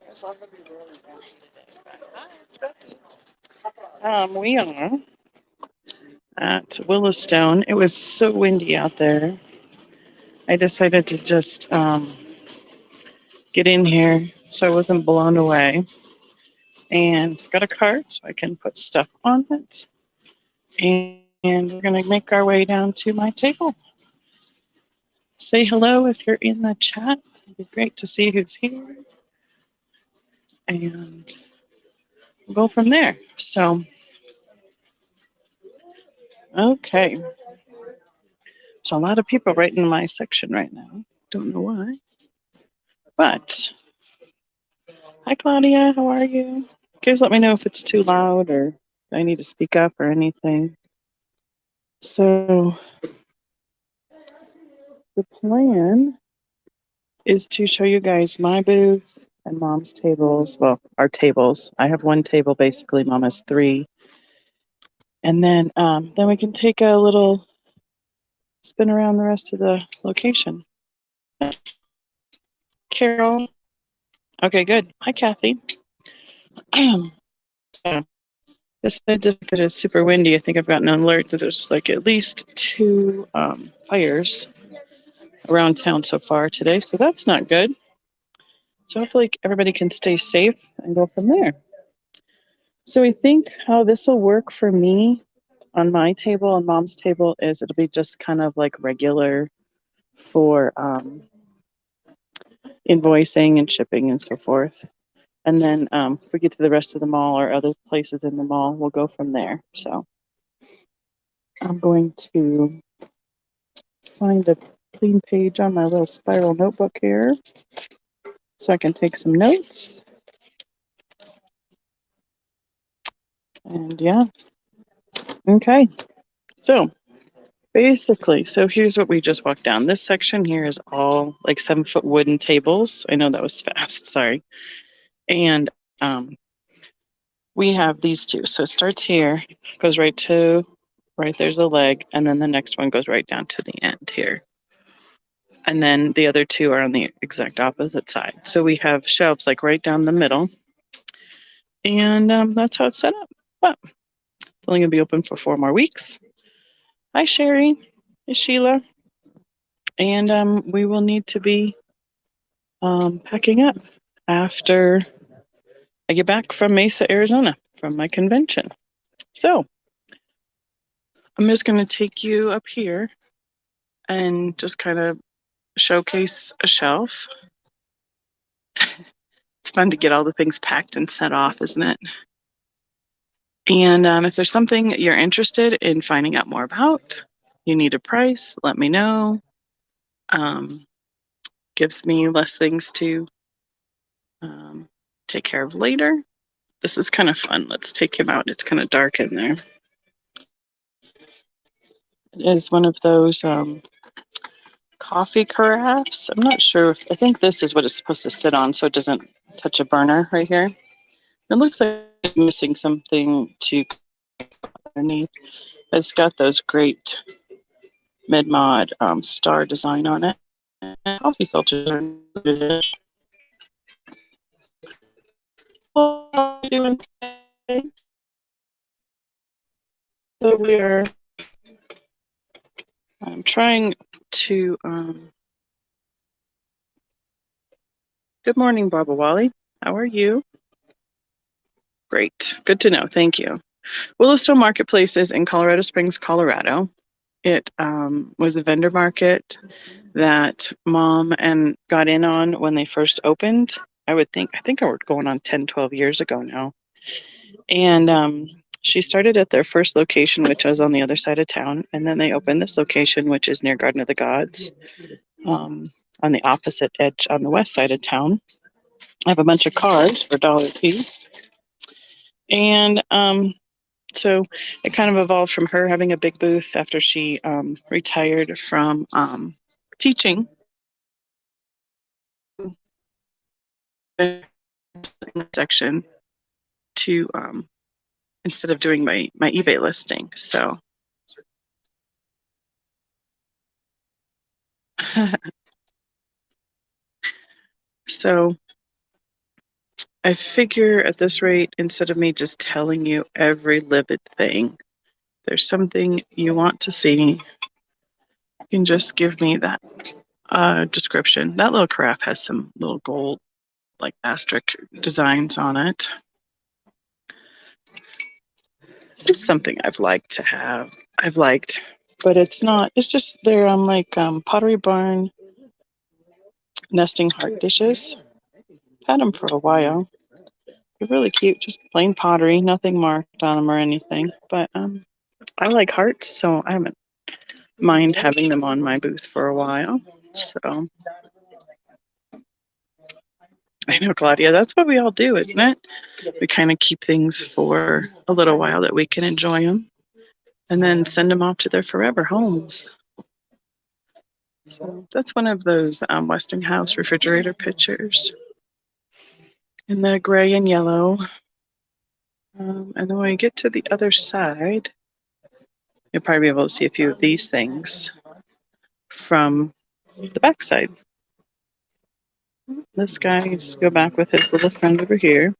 It's all gonna be really wonky today. Hi, it's Becky. We are at Willowstone. It was so windy out there. I decided to just get in here so I wasn't blown away. And got a cart so I can put stuff on it. And we're going to make our way down to my table. Say hello if you're in the chat. It'd be great to see who's here. And we'll go from there. So, okay. There's a lot of people right in my section right now. Don't know why. But, hi Claudia, how are you? Guys, let me know if it's too loud or I need to speak up or anything. So, the plan is to show you guys my booth and mom's tables. Well, our tables. I have one table basically. Mom has three. And then we can take a little spin around the rest of the location. Carol. Okay, good. Hi, Kathy. This certificate is super windy. I think I've gotten an alert that there's like at least 2 fires around town so far today. So that's not good. So hopefully everybody can stay safe and go from there. So I think how this will work for me on my table and mom's table is it'll be just kind of like regular for invoicing and shipping and so forth. And then if we get to the rest of the mall or other places in the mall, we'll go from there. So I'm going to find a clean page on my little spiral notebook here so I can take some notes. And yeah. Okay. So basically, so here's what we just walked down. This section here is all like 7-foot wooden tables. I know that was fast, sorry. And we have these two. So it starts here, goes right there's a leg, and then the next one goes right down to the end here. And then the other two are on the exact opposite side. So we have shelves like right down the middle. And that's how it's set up. But it's only going to be open for 4 more weeks. Hi, Sherry. Hi, Sheila. And we will need to be packing up after I get back from Mesa, Arizona, from my convention. So I'm just going to take you up here and just kind of showcase a shelf. It's fun to get all the things packed and set off, isn't it? And if there's something you're interested in finding out more about, you need a price, let me know. Gives me less things to take care of later. This is kind of fun. Let's take him out. It's kind of dark in there. It is one of those coffee carafes. I'm not sure I think this is what it's supposed to sit on so it doesn't touch a burner right here. It looks like it's missing something to underneath. It's got those great mid-mod star design on it. And coffee filters are included. What are we doing today? So I'm trying to good morning, Baba Wally. How are you? Great. Good to know. Thank you. Willowstone Marketplace is in Colorado Springs, Colorado. It was a vendor market that Mom and got in on when they first opened. I think we're going on 10, 12 years ago now. And she started at their first location, which was on the other side of town. And then they opened this location, which is near Garden of the Gods, on the opposite edge on the west side of town. I have a bunch of cards for $1 a piece. And so it kind of evolved from her having a big booth after she retired from teaching section to instead of doing my eBay listing. So so I figure at this rate, instead of me just telling you every livid thing, there's something you want to see, you can just give me that description. That little carafe has some little gold, like asterisk designs on it. This is something I've liked to have. But it's not. It's just they're like Pottery Barn nesting heart dishes. Had them for a while. They're really cute, just plain pottery, nothing marked on them or anything. But I like hearts, so I haven't mind having them on my booth for a while. So I know, Claudia, that's what we all do, isn't it? We kind of keep things for a little while that we can enjoy them and then send them off to their forever homes. So that's one of those Westinghouse refrigerator pictures in the gray and yellow. And then when we get to the other side, you'll probably be able to see a few of these things from the back side. This guy's go back with his little friend over here.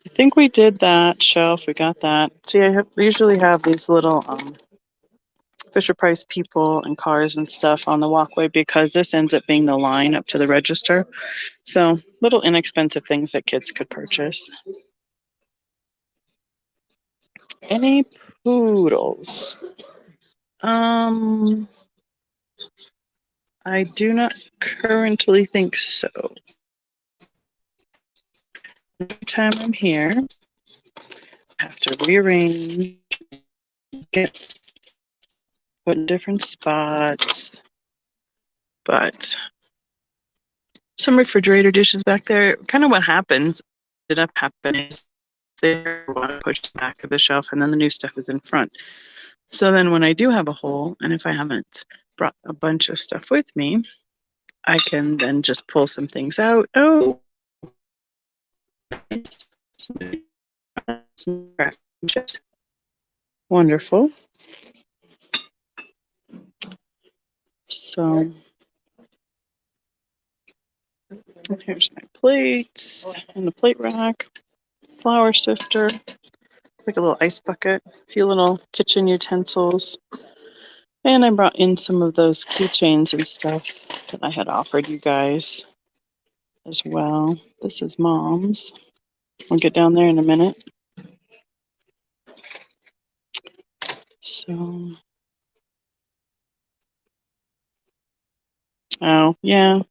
I think we did that shelf. We got that. See, I usually have these little Fisher Price people and cars and stuff on the walkway because this ends up being the line up to the register. So little inexpensive things that kids could purchase. Any poodles? I do not currently think so. Every time I'm here, I have to rearrange, get put in different spots. But some refrigerator dishes back there. Kind of what happens, ended up happening is they want to push the back of the shelf and then the new stuff is in front. So then when I do have a hole, and if I haven't brought a bunch of stuff with me, I can then just pull some things out. Oh, wonderful. So here's my plates and the plate rack, flour sifter, like a little ice bucket, a few little kitchen utensils. And I brought in some of those keychains and stuff that I had offered you guys as well. This is Mom's. We'll get down there in a minute. So, oh, yeah.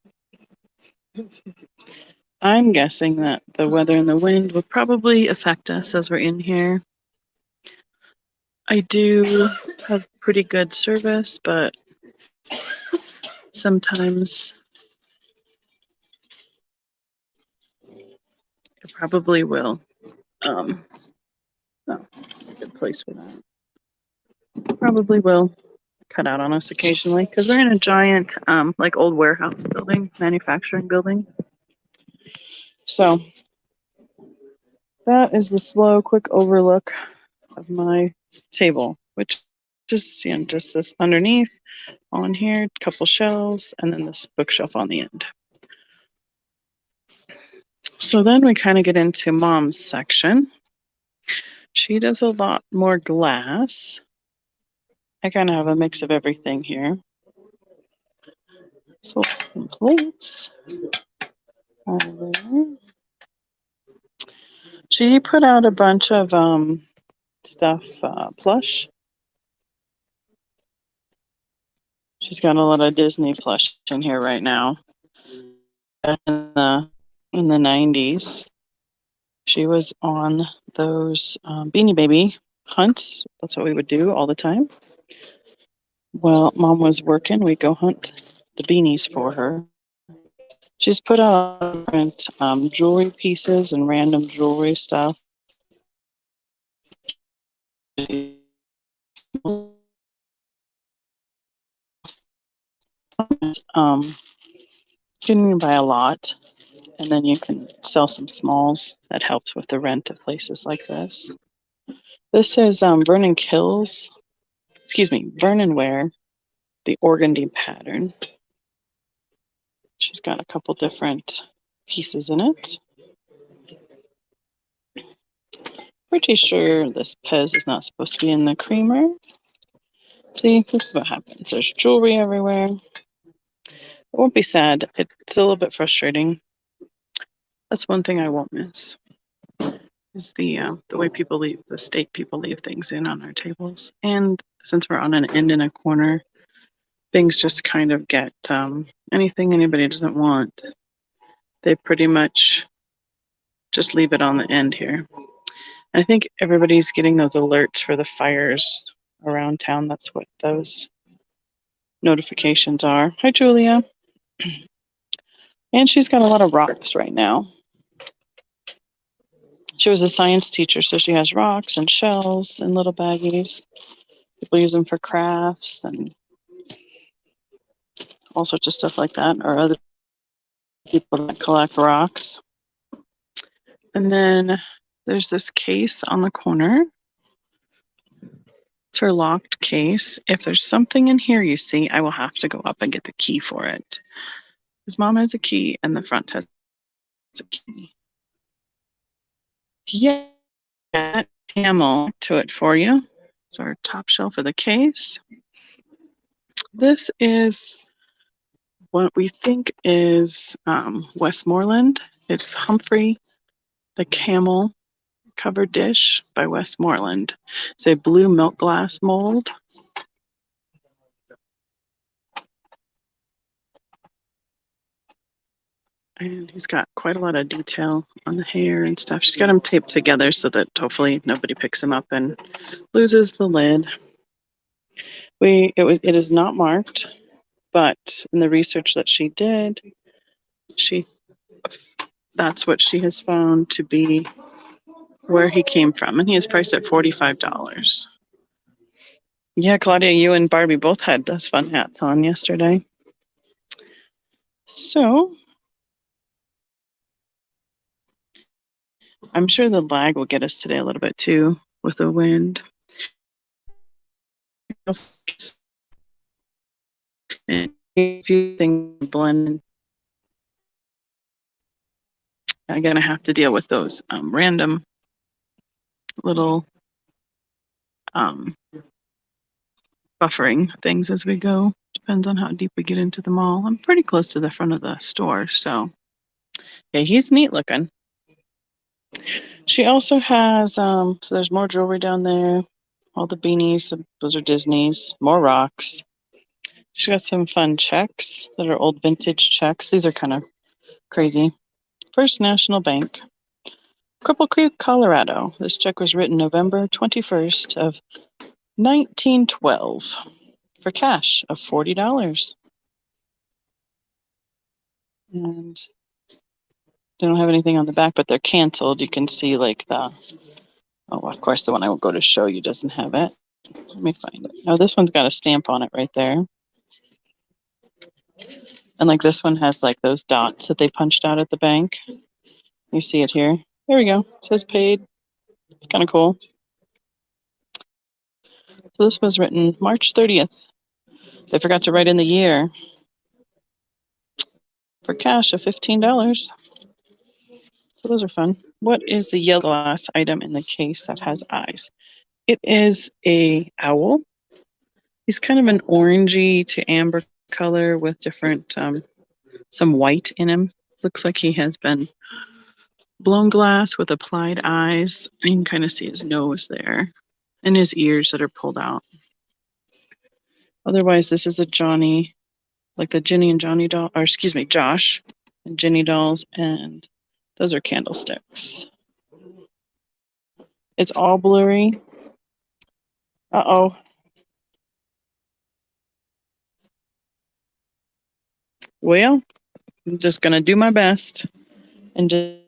I'm guessing that the weather and the wind will probably affect us as we're in here. I do have pretty good service, but sometimes it probably will. Oh, good place for that. Probably will cut out on us occasionally because we're in a giant, like old warehouse building, manufacturing building. So that is the slow, quick overlook of my table, which just just this underneath on here, a couple shelves, and then this bookshelf on the end. So then we kind of get into Mom's section. She does a lot more glass. I kind of have a mix of everything here. So some plates out of there. She put out a bunch of stuff, plush. She's got a lot of Disney plush in here right now. In the 90s, she was on those Beanie Baby hunts. That's what we would do all the time. Well, Mom was working. We'd go hunt the beanies for her. She's put out different jewelry pieces and random jewelry stuff. You can buy a lot, and then you can sell some smalls. That helps with the rent of places like this. This is Vernon Ware, the organdy pattern. She's got a couple different pieces in it. Pretty sure this Pez is not supposed to be in the creamer. See, this is what happens. There's jewelry everywhere. It won't be sad. It's a little bit frustrating. That's one thing I won't miss. Is the way people leave, the state people leave things in on our tables. And since we're on an end and a corner, things just kind of get anything anybody doesn't want. They pretty much just leave it on the end here. And I think everybody's getting those alerts for the fires around town. That's what those notifications are. Hi, Julia. And she's got a lot of rocks right now. She was a science teacher, so she has rocks and shells in little baggies. People use them for crafts and all sorts of stuff like that, or other people that collect rocks. And then there's this case on the corner. It's her locked case. If there's something in here you see, I will have to go up and get the key for it. His mom has a key and the front has a key. Yeah, Camel to it for you. It's our top shelf of the case. This is what we think is Westmoreland. It's Humphrey, the Camel covered dish by Westmoreland. It's a blue milk glass mold. And he's got quite a lot of detail on the hair and stuff. She's got them taped together so that hopefully nobody picks them up and loses the lid. It is not marked, but in the research that she did, that's what she has found to be where he came from, and he is priced at $45. Yeah, Claudia, you and Barbie both had those fun hats on yesterday. So I'm sure the lag will get us today a little bit too with the wind. And a few things blend. I'm gonna have to deal with those random little buffering things as we go. Depends on how deep we get into the mall. I'm pretty close to the front of the store, so yeah, he's neat looking. She also has so there's more jewelry down there. All the beanies, those are Disney's. More rocks. She got some fun checks that are old vintage checks. These are kind of crazy. First National Bank, Cripple Creek, Colorado. This check was written November 21st of 1912 for cash of $40. And they don't have anything on the back, but they're canceled. You can see like the, oh, of course, the one I will go to show you doesn't have it. Let me find it. Oh, this one's got a stamp on it right there. And like this one has like those dots that they punched out at the bank. You see it here. There we go. It says paid. It's kind of cool. So this was written March 30th. They forgot to write in the year for cash of $15. So those are fun. What is the yellow glass item in the case that has eyes? It is a owl. He's kind of an orangey to amber color with different, some white in him. Looks like he has been blown glass with applied eyes. You can kind of see his nose there and his ears that are pulled out. Otherwise, this is a Johnny, like the Ginny and Johnny doll, or excuse me, Josh and Ginny dolls, and those are candlesticks. It's all blurry. Uh-oh. Well, I'm just going to do my best and just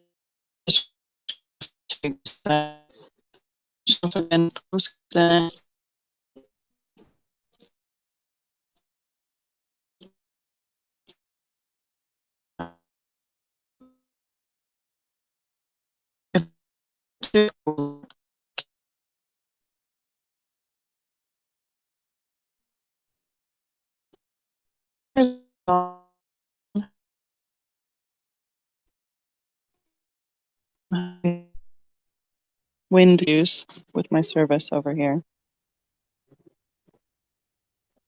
wind use with my service over here.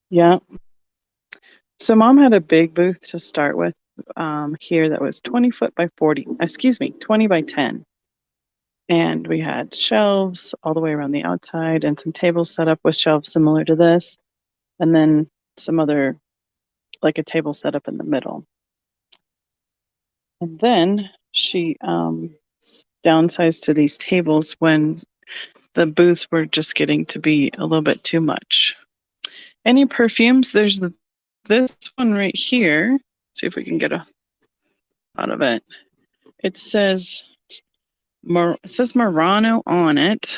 Yeah. So mom had a big booth to start with here that was 20 foot by 40, 20 by 10. And we had shelves all the way around the outside and some tables set up with shelves similar to this. And then some other, like a table set up in the middle. And then she downsized to these tables when the booths were just getting to be a little bit too much. Any perfumes? There's this one right here. See if we can get a out of it. It says Murano on it.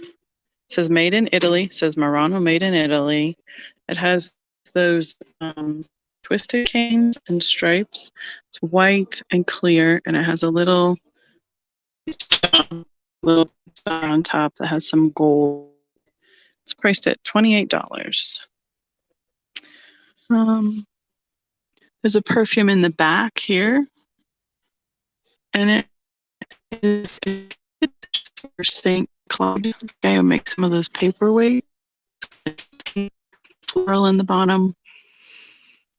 It says made in Italy. It says Murano made in Italy. It has those twisted canes and stripes. It's white and clear, and it has a little on top that has some gold. It's priced at $28. There's a perfume in the back here, and it is for St. Claude. Guy who makes some of those paperweights. Floral in the bottom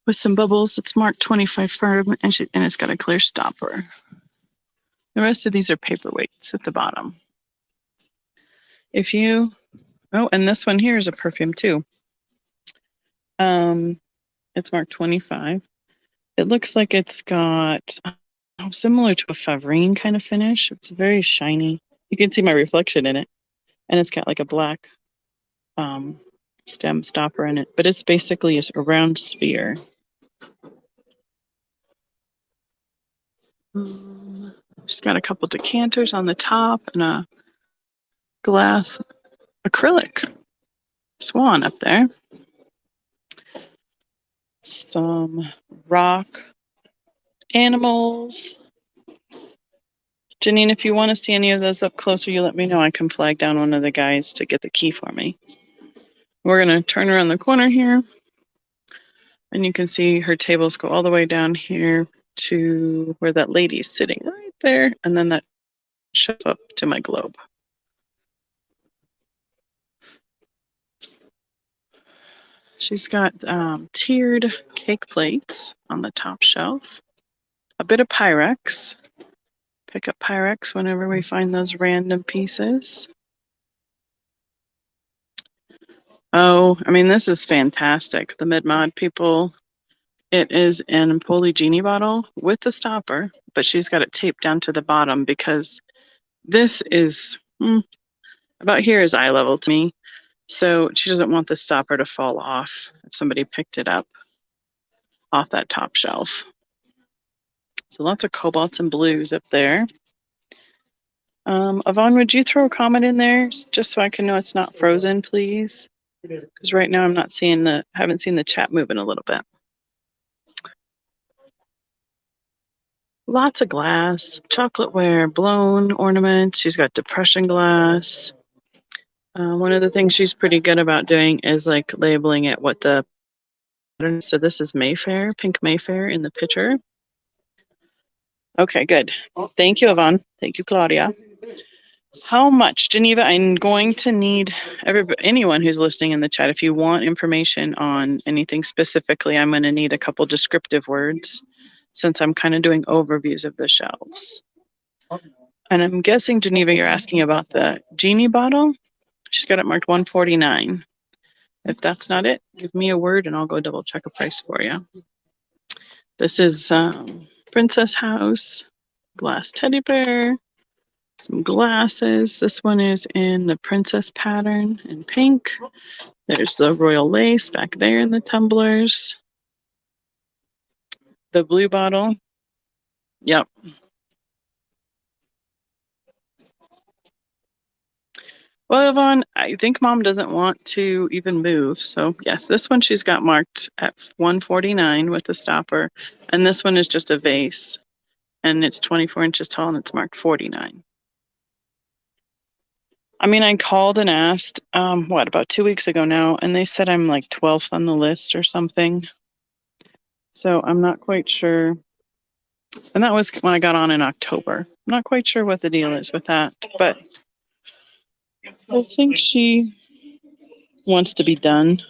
with some bubbles. It's marked 25 firm, and it's got a clear stopper. The rest of these are paperweights at the bottom. And this one here is a perfume too. It's marked 25. It looks like it's got similar to a Favrine kind of finish. It's very shiny. You can see my reflection in it. And it's got like a black stem stopper in it. But it's basically a round sphere. She's got a couple decanters on the top and a glass acrylic swan up there. Some rock animals. Janine, if you want to see any of those up closer, you let me know. I can flag down one of the guys to get the key for me. We're going to turn around the corner here. And you can see her tables go all the way down here to where that lady's sitting right there. And then that shows up to my globe. She's got tiered cake plates on the top shelf. A bit of Pyrex. Pick up Pyrex whenever we find those random pieces. Oh, I mean, this is fantastic. The mid-mod people, it is an Empoli Genie bottle with the stopper, but she's got it taped down to the bottom because this is about here is eye level to me. So she doesn't want the stopper to fall off if somebody picked it up off that top shelf. So lots of cobalts and blues up there. Yvonne, would you throw a comment in there just so I can know it's not frozen, please? Because right now I'm not seeing haven't seen the chat move in a little bit. Lots of glass, chocolateware, blown ornaments. She's got depression glass. One of the things she's pretty good about doing is like labeling it what the pattern. So this is Mayfair, pink Mayfair in the picture. Okay, good. Thank you, Yvonne. Thank you, Claudia. How much, Geneva? I'm going to need anyone who's listening in the chat. If you want information on anything specifically, I'm going to need a couple descriptive words since I'm kind of doing overviews of the shelves. And I'm guessing, Geneva, you're asking about the Genie bottle. She's got it marked 149. If that's not it, give me a word and I'll go double check a price for you. This is Princess House, glass teddy bear, some glasses. This one is in the princess pattern in pink. There's the royal lace back there in the tumblers. The blue bottle. Yep. Well, Yvonne, I think Mom doesn't want to even move. So yes, this one she's got marked at 149 with the stopper. And this one is just a vase. And it's 24 inches tall and it's marked 49. I mean, I called and asked, about 2 weeks ago now, and they said I'm like 12th on the list or something. So I'm not quite sure. And that was when I got on in October. I'm not quite sure what the deal is with that, but I think she wants to be done,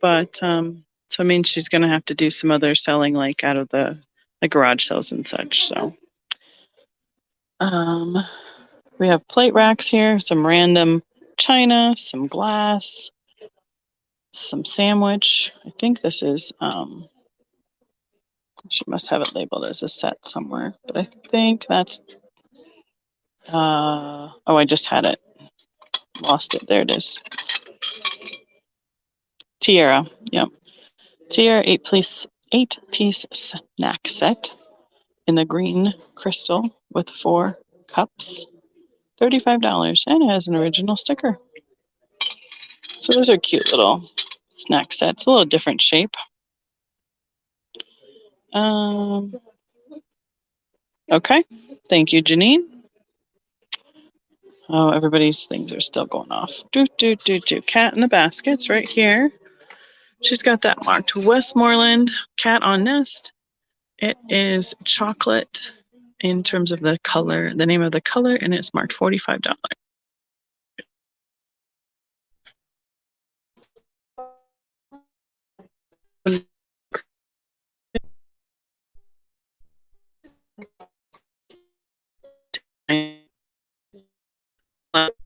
but so I mean she's gonna have to do some other selling, like out of the like garage sales and such. So we have plate racks here, some random china, some glass, some sandwich. I think this is she must have it labeled as a set somewhere, but I think that's oh, I just had it, lost it. There it is. Tiara. Yep. Tiara eight piece snack set in the green crystal with 4 cups. $35, and it has an original sticker. So those are cute little snack sets, a little different shape. Okay, thank you, Janine. Oh, everybody's things are still going off. Cat in the baskets right here. She's got that marked Westmoreland cat on nest. It is chocolate in terms of the color, the name of the color, and it's marked $45.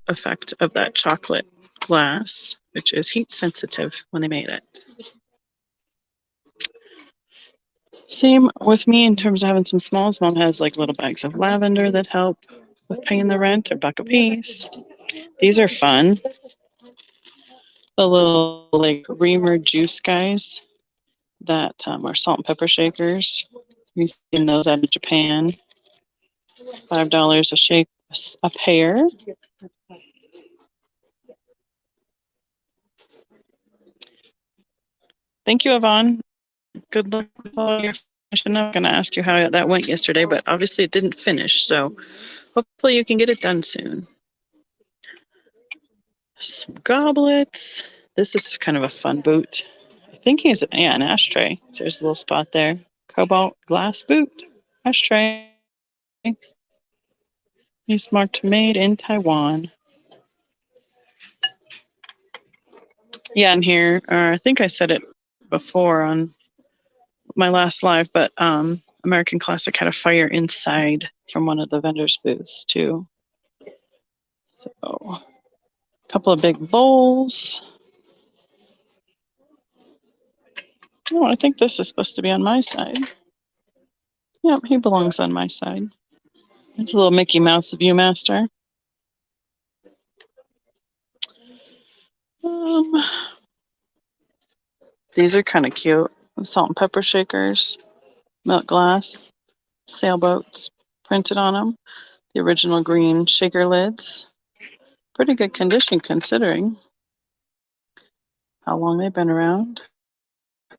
Effect of that chocolate glass, which is heat sensitive when they made it. Same with me in terms of having some smalls. Mom has like little bags of lavender that help with paying the rent, or $1 a piece. These are fun. The little like Reamer juice guys that are salt and pepper shakers. We've seen those out of Japan. $5 a shake, a pair. Thank you, Yvonne. Good luck with all your fish. I'm not going to ask you how that went yesterday, but obviously it didn't finish. So hopefully you can get it done soon. Some goblets. This is kind of a fun boot. I think he's an ashtray. There's a little spot there. Cobalt glass boot. Ashtray. He's marked made in Taiwan. Yeah, and here, I think I said it before on my last live, but American Classic had a fire inside from one of the vendors' booths too. So, a couple of big bowls. Oh, I think this is supposed to be on my side. Yep, he belongs on my side. It's a little Mickey Mouse Viewmaster. These are kind of cute. Salt and pepper shakers, milk glass, sailboats printed on them. The original green shaker lids. Pretty good condition considering how long they've been around.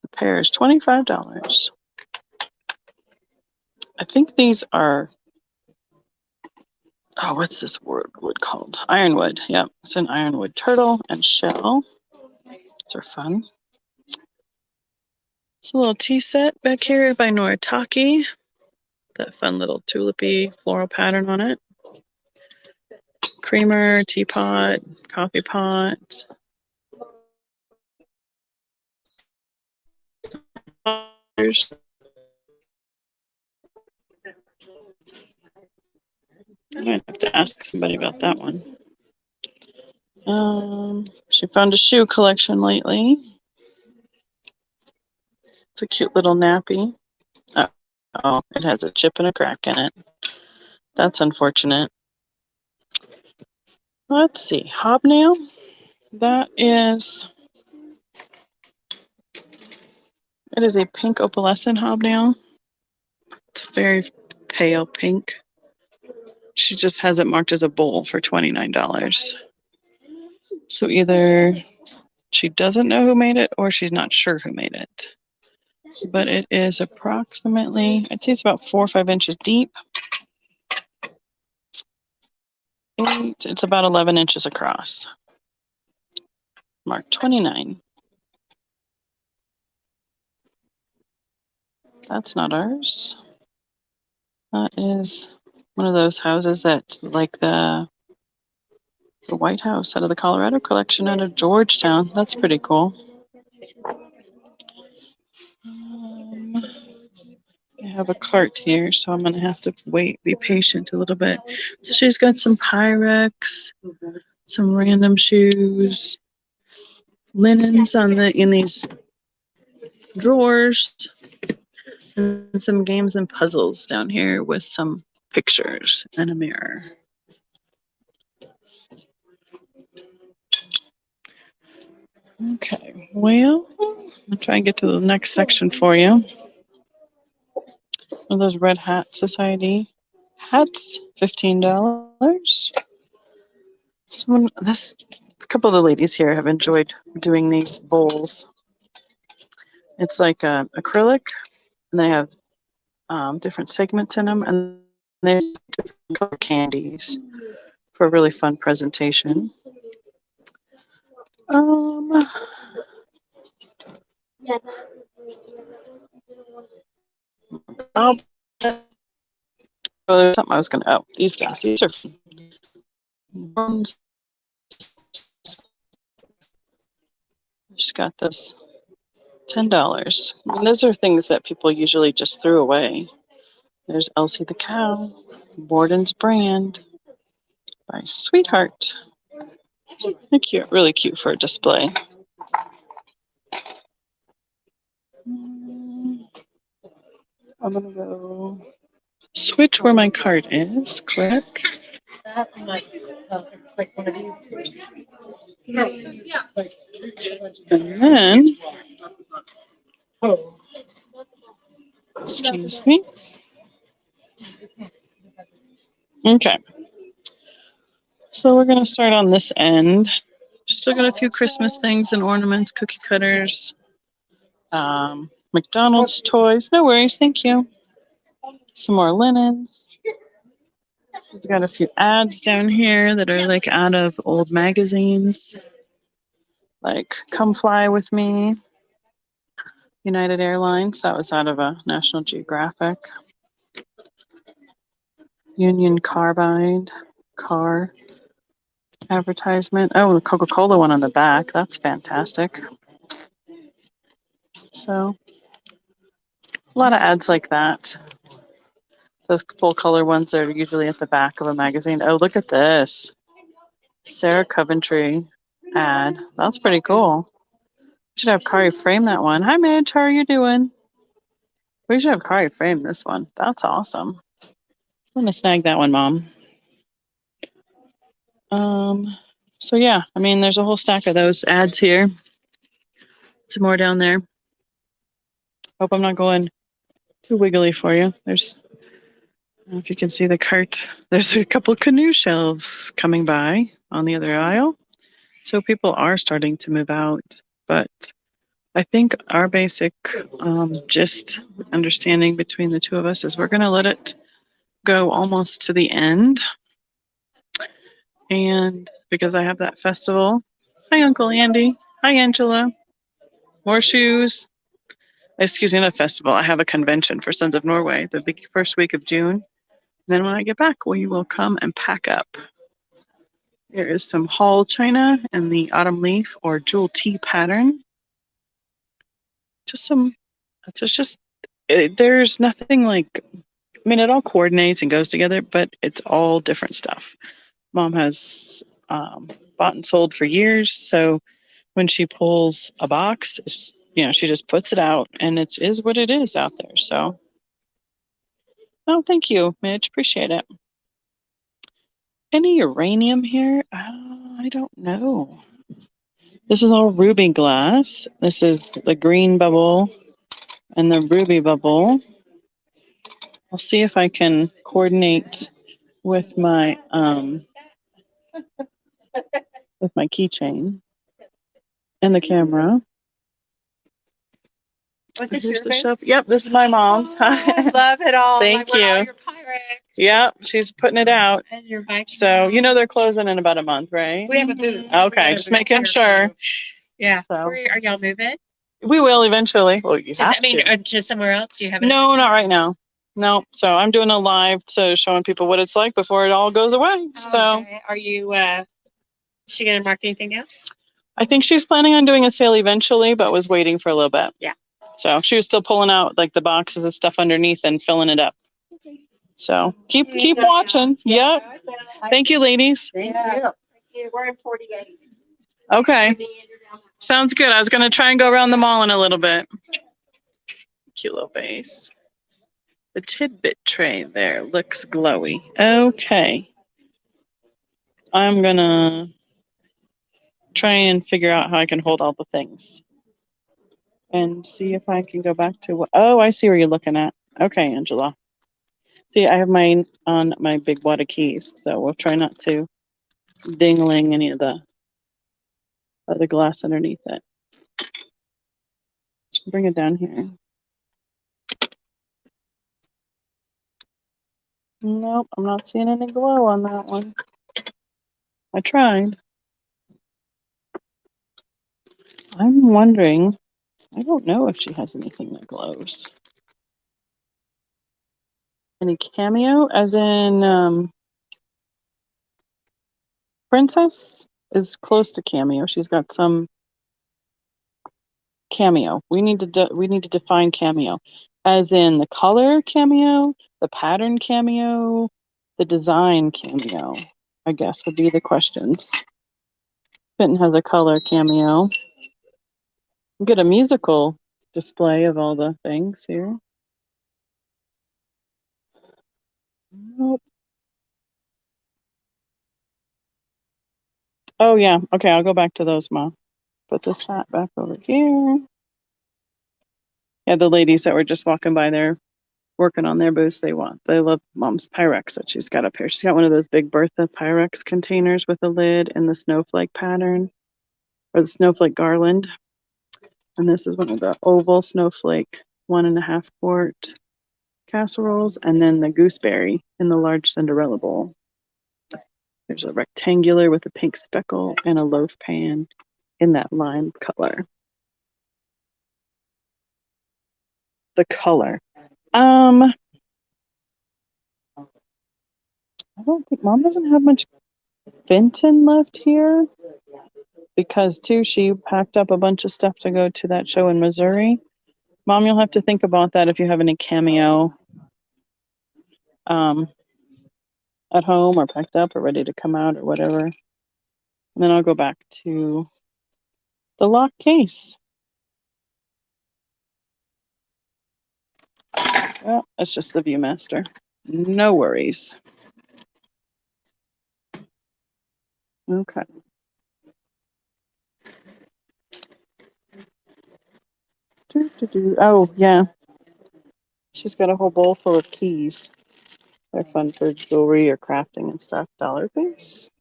The pair is $25. I think these are, oh, what's this wood called? Ironwood. Yep, it's an ironwood turtle and shell. These are fun. It's a little tea set back here by Noritake. That fun little tulipy floral pattern on it. Creamer, teapot, coffee pot. I might have to ask somebody about that one. She found a shoe collection lately. It's a cute little nappy. Oh, it has a chip and a crack in it. That's unfortunate. Let's see, hobnail. That is, it is a pink opalescent hobnail. It's very pale pink. She just has it marked as a bowl for $29. So either she doesn't know who made it or she's not sure who made it. But it is approximately, I'd say it's about 4 or 5 inches deep. It's about 11 inches across. Mark 29. That's not ours. That is one of those houses that's like the The White House out of the Colorado collection out of Georgetown. That's pretty cool. I have a cart here, so I'm going to have to wait, be patient a little bit. So she's got some Pyrex, some random shoes, linens in these drawers, and some games and puzzles down here with some pictures and a mirror. Okay, well, I'll try and get to the next section for you. One of those Red Hat Society hats, $15. A couple of the ladies here have enjoyed doing these bowls. It's like acrylic, and they have different segments in them, and they have different color candies for a really fun presentation. Oh, there's something I was gonna. Oh, these guys. These are ones. Just got this $10. And those are things that people usually just threw away. There's Elsie the cow, Borden's brand by Sweetheart. They're cute, really cute for a display. I'm gonna go switch where my cart is. Click. Like one of these two. And then, excuse me. Okay. So we're gonna start on this end. Still got a few Christmas things and ornaments, cookie cutters, McDonald's toys. No worries, thank you. Some more linens. She's got a few ads down here that are like out of old magazines. Like Come Fly With Me, United Airlines. That was out of a National Geographic. Union Carbide car advertisement. Oh, the Coca-Cola one on the back. That's fantastic. So a lot of ads like that. Those full color ones are usually at the back of a magazine. Oh, look at this. Sarah Coventry ad. That's pretty cool. We should have Kari frame that one. Hi, Midge. How are you doing? We should have Kari frame this one. That's awesome. I'm going to snag that one, Mom. So, yeah, I mean, there's a whole stack of those ads here. Some more down there. Hope I'm not going too wiggly for you. There's, I don't know if you can see the cart. There's a couple canoe shelves coming by on the other aisle. So people are starting to move out. But I think our basic just understanding between the two of us is we're going to let it go almost to the end. And because I have that festival. Hi, Uncle Andy. Hi, Angela. More shoes. Excuse me, not a festival. I have a convention for Sons of Norway the big first week of June. And then when I get back, we will come and pack up. There is some Hall China and the autumn leaf or jewel tea pattern. Just some, there's nothing like, I mean, it all coordinates and goes together, but it's all different stuff. Mom has bought and sold for years. So when she pulls a box, she just puts it out and it is what it is out there. So, oh, thank you, Mitch. Appreciate it. Any uranium here? I don't know. This is all ruby glass. This is the green bubble and the ruby bubble. I'll see if I can coordinate with my keychain and the camera. Was this Here's your the shelf. Yep, this is my mom's. I love it all. Thank you. All your Pyrex. Yep, she's putting it out. And your Viking. So they're closing in about a month, right? We have a booth. Okay, just making sure. Yeah. So, where are y'all moving? We will eventually. Well, you have to. To somewhere else? Do you have it? No, not right now. No. So I'm doing a live, so showing people what it's like before it all goes away. So okay. Are you Is she going to mark anything down? I think she's planning on doing a sale eventually, but was waiting for a little bit. Yeah. So she was still pulling out like the boxes of stuff underneath and filling it up. So keep watching. Yep. Thank you, ladies. Thank you. We're in 48. Okay. Sounds good. I was going to try and go around the mall in a little bit. Cute little vase. The tidbit tray there looks glowy. Okay. I'm going to try and figure out how I can hold all the things. And see if I can go back to what. Oh, I see where you're looking at. Okay, Angela. See, I have mine on my big wad of keys, so we'll try not to dingling any of the glass underneath it. Bring it down here. Nope, I'm not seeing any glow on that one. I tried. I'm wondering, I don't know if she has anything that glows. Any cameo, as in Princess is close to cameo. She's got some cameo. We need to define cameo, as in the color cameo, the pattern cameo, the design cameo. I guess would be the questions. Fenton has a color cameo. We get a musical display of all the things here. Nope. Oh yeah. Okay, I'll go back to those, Ma. Put this hat back over here. Yeah, the ladies that were just walking by there working on their booths, they love Mom's Pyrex that she's got up here. She's got one of those big Bertha Pyrex containers with a lid and the snowflake pattern, or the snowflake garland. And this is one of the oval snowflake 1.5 quart casseroles, and then the gooseberry in the large Cinderella bowl. There's a rectangular with a pink speckle and a loaf pan in that lime color. The color. I don't think Mom doesn't have much Vinton left here, because too she packed up a bunch of stuff to go to that show in Missouri. Mom, you'll have to think about that if you have any cameo at home or packed up or ready to come out or whatever. And then I'll go back to the lock case. Well, that's just the Viewmaster. No worries. Okay. Oh, yeah. She's got a whole bowl full of keys. They're fun for jewelry or crafting and stuff. Dollar base.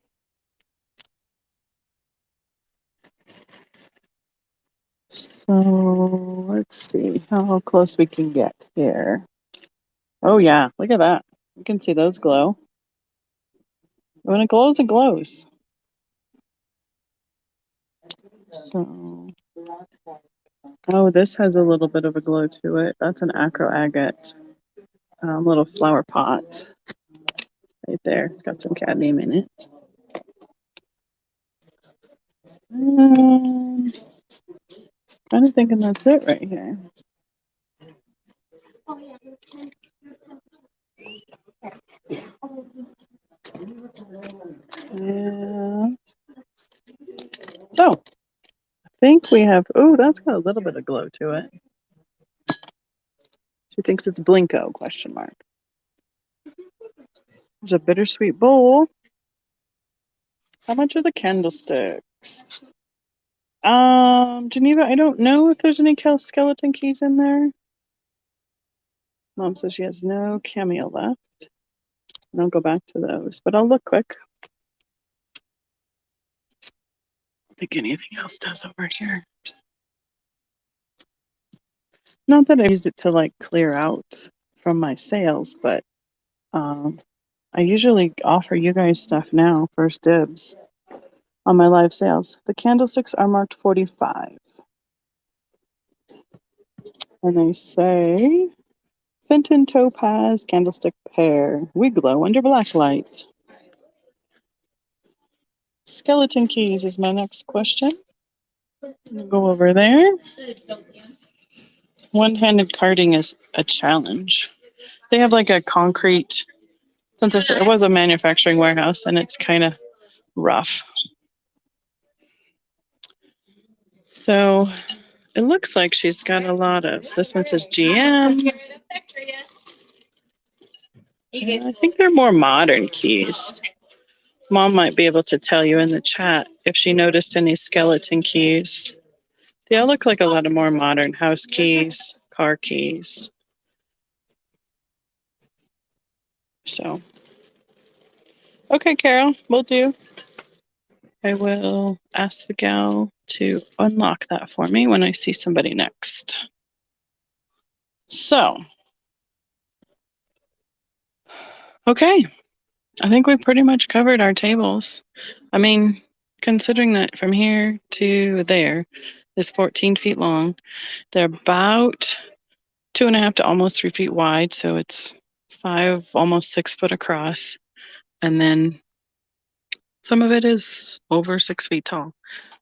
So let's see how close we can get here. Oh yeah, look at that. You can see those glow. When it glows, it glows. So, oh, this has a little bit of a glow to it. That's an acro agate little flower pot right there. It's got some cadmium in it. Kind of thinking that's it right here. Yeah. So, I think we have, oh, that's got a little bit of glow to it. She thinks it's Blinko, question mark. There's a bittersweet bowl. How much are the candlesticks? Geneva, I don't know if there's any skeleton keys in there. Mom says she has no cameo left. And I'll go back to those, but I'll look quick. I don't think anything else does over here. Not that I used it to like clear out from my sales, but I usually offer you guys stuff now, first dibs, on my live sales. The candlesticks are marked 45. And they say, Fenton Topaz Candlestick Pair. We glow under black light. Skeleton keys is my next question. We'll go over there. One-handed carting is a challenge. They have like a concrete, since it was a manufacturing warehouse, and it's kind of rough. So it looks like she's got a lot of, this one says GM. I think they're more modern keys. Mom might be able to tell you in the chat if she noticed any skeleton keys. They all look like a lot of more modern house keys, car keys. So, okay, Carol, will do. I will ask the gal to unlock that for me when I see somebody next. So, okay, I think we pretty much covered our tables. I mean, considering that from here to there is 14 feet long, they're about 2.5 to almost 3 feet wide, so it's 5, almost 6 foot across, and then some of it is over 6 feet tall.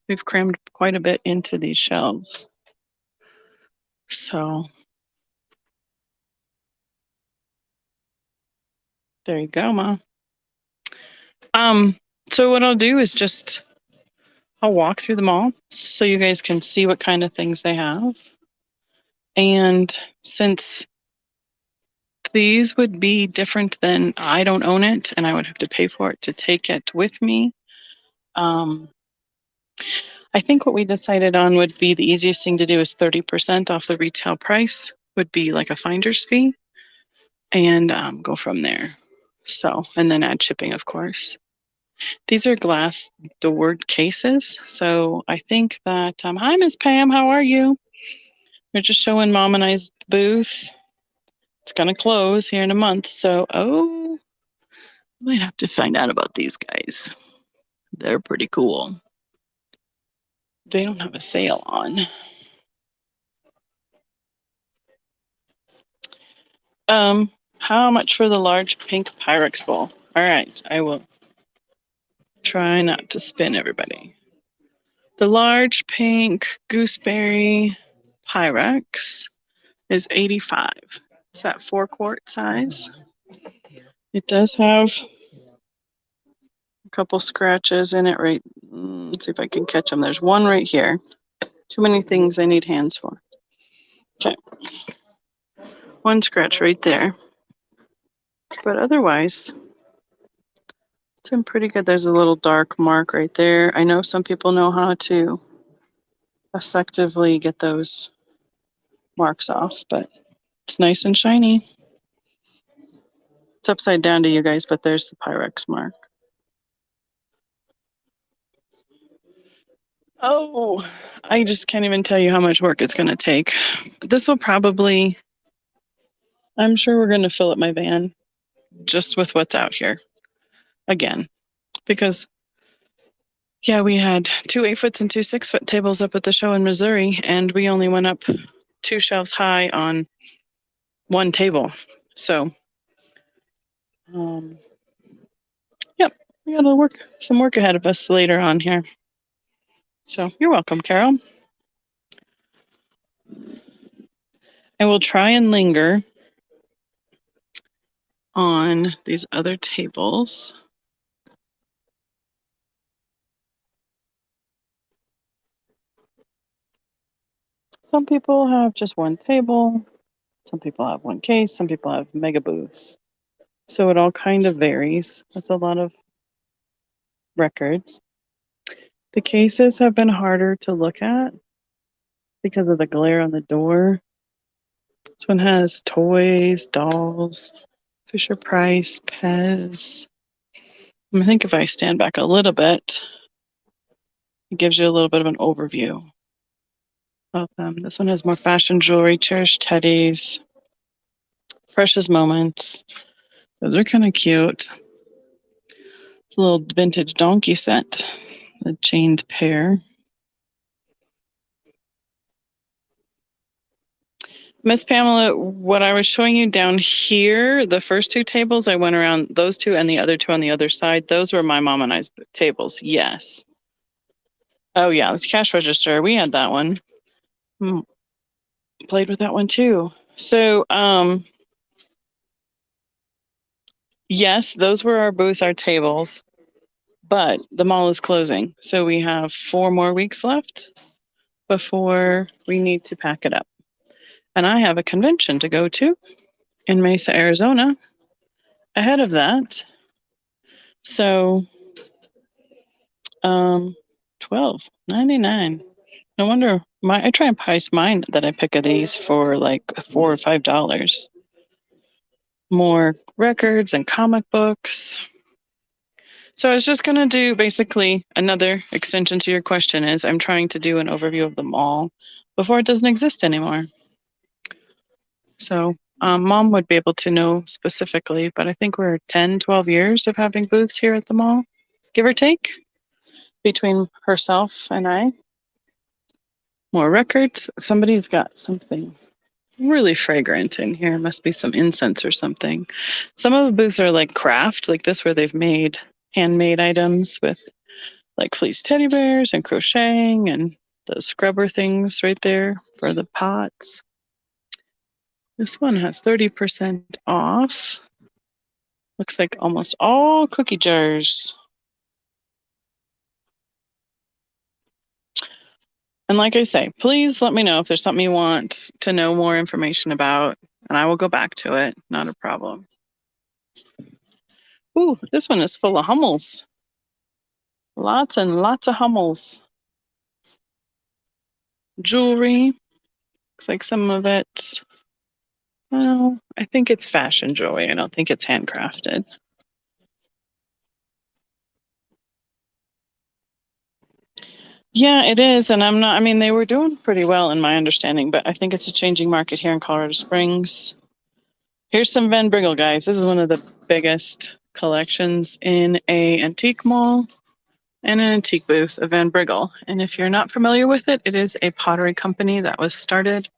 We've crammed quite a bit into these shelves. So there you go, Ma. So what I'll do is just I'll walk through them all so you guys can see what kind of things they have. And since these would be different than I don't own it and I would have to pay for it to take it with me, I think what we decided on would be the easiest thing to do is 30% off the retail price would be like a finder's fee, and go from there. So, and then add shipping, of course. These are glass doored cases. So I think that, hi, Miss Pam, how are you? We're just showing Mom and I's booth. It's going to close here in a month. So, oh, might have to find out about these guys. They're pretty cool. They don't have a sale on. How much for the large pink Pyrex bowl? All right, I will try not to spin everybody. The large pink gooseberry Pyrex is $85. It's that 4-quart size. It does have a couple scratches in it right. Let's see if I can catch them. There's one right here. Too many things I need hands for. Okay. One scratch right there. But otherwise, it's in pretty good. There's a little dark mark right there. I know some people know how to effectively get those marks off, but it's nice and shiny. It's upside down to you guys, but there's the Pyrex mark. Oh, I just can't even tell you how much work it's going to take. This will probably, I'm sure we're going to fill up my van just with what's out here again, because yeah, we had 2 8-foot and 2 6-foot tables up at the show in Missouri, and we only went up 2 shelves high on one table. So, yep, we got some work ahead of us later on here. So you're welcome, Carol. I will try and linger on these other tables. Some people have just one table. Some people have one case. Some people have mega booths. So it all kind of varies. That's a lot of records. The cases have been harder to look at because of the glare on the door. This one has toys, dolls, Fisher Price, Pez. I think if I stand back a little bit, it gives you a little bit of an overview of them. This one has more fashion jewelry, cherished teddies, precious moments. Those are kind of cute. It's a little vintage donkey set, a chained pair. Miss Pamela, what I was showing you down here, the first two tables, I went around those two and the other two on the other side. Those were my mom and I's tables. Yes. Oh yeah, it's cash register. We had that one. Played with that one too. So, yes, those were our booths, our tables, but the mall is closing. So we have 4 more weeks left before we need to pack it up. And I have a convention to go to in Mesa, Arizona ahead of that. So, $12.99. No wonder I try and price mine that I pick of these for like $4 or $5. More records and comic books. So I was just going to do basically another extension to your question is I'm trying to do an overview of the mall before it doesn't exist anymore. So mom would be able to know specifically, but I think we're 10, 12 years of having booths here at the mall, give or take, between herself and I. More records. Somebody's got something really fragrant in here. Must be some incense or something. Some of the booths are like craft, like this, where they've made handmade items with like fleece teddy bears and crocheting and those scrubber things right there for the pots. This one has 30% off. Looks like almost all cookie jars. And like I say, please let me know if there's something you want to know more information about, and I will go back to it. Not a problem. Ooh, this one is full of Hummels. Lots and lots of Hummels. Jewelry. Looks like some of it, well, I think it's fashion jewelry. I don't think it's handcrafted. Yeah, it is. And I mean, they were doing pretty well in my understanding, but I think it's a changing market here in Colorado Springs. Here's some Van Briggle, guys. This is one of the biggest collections in a antique mall and an antique booth of Van Briggle. And if you're not familiar with it, it is a pottery company that was started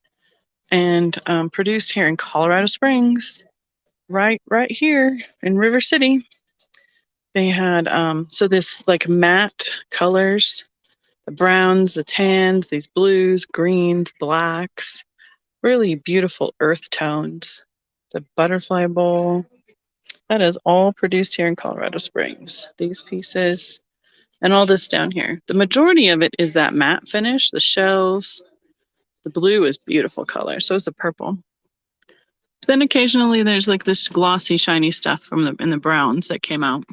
and produced here in Colorado Springs, right here in River City. They had, so this like matte colors, the browns, the tans, these blues, greens, blacks, really beautiful earth tones. The butterfly bowl, that is all produced here in Colorado Springs. These pieces and all this down here. The majority of it is that matte finish, the shells. The blue is beautiful color, so is the purple. But then occasionally there's like this glossy, shiny stuff from in the browns that came out.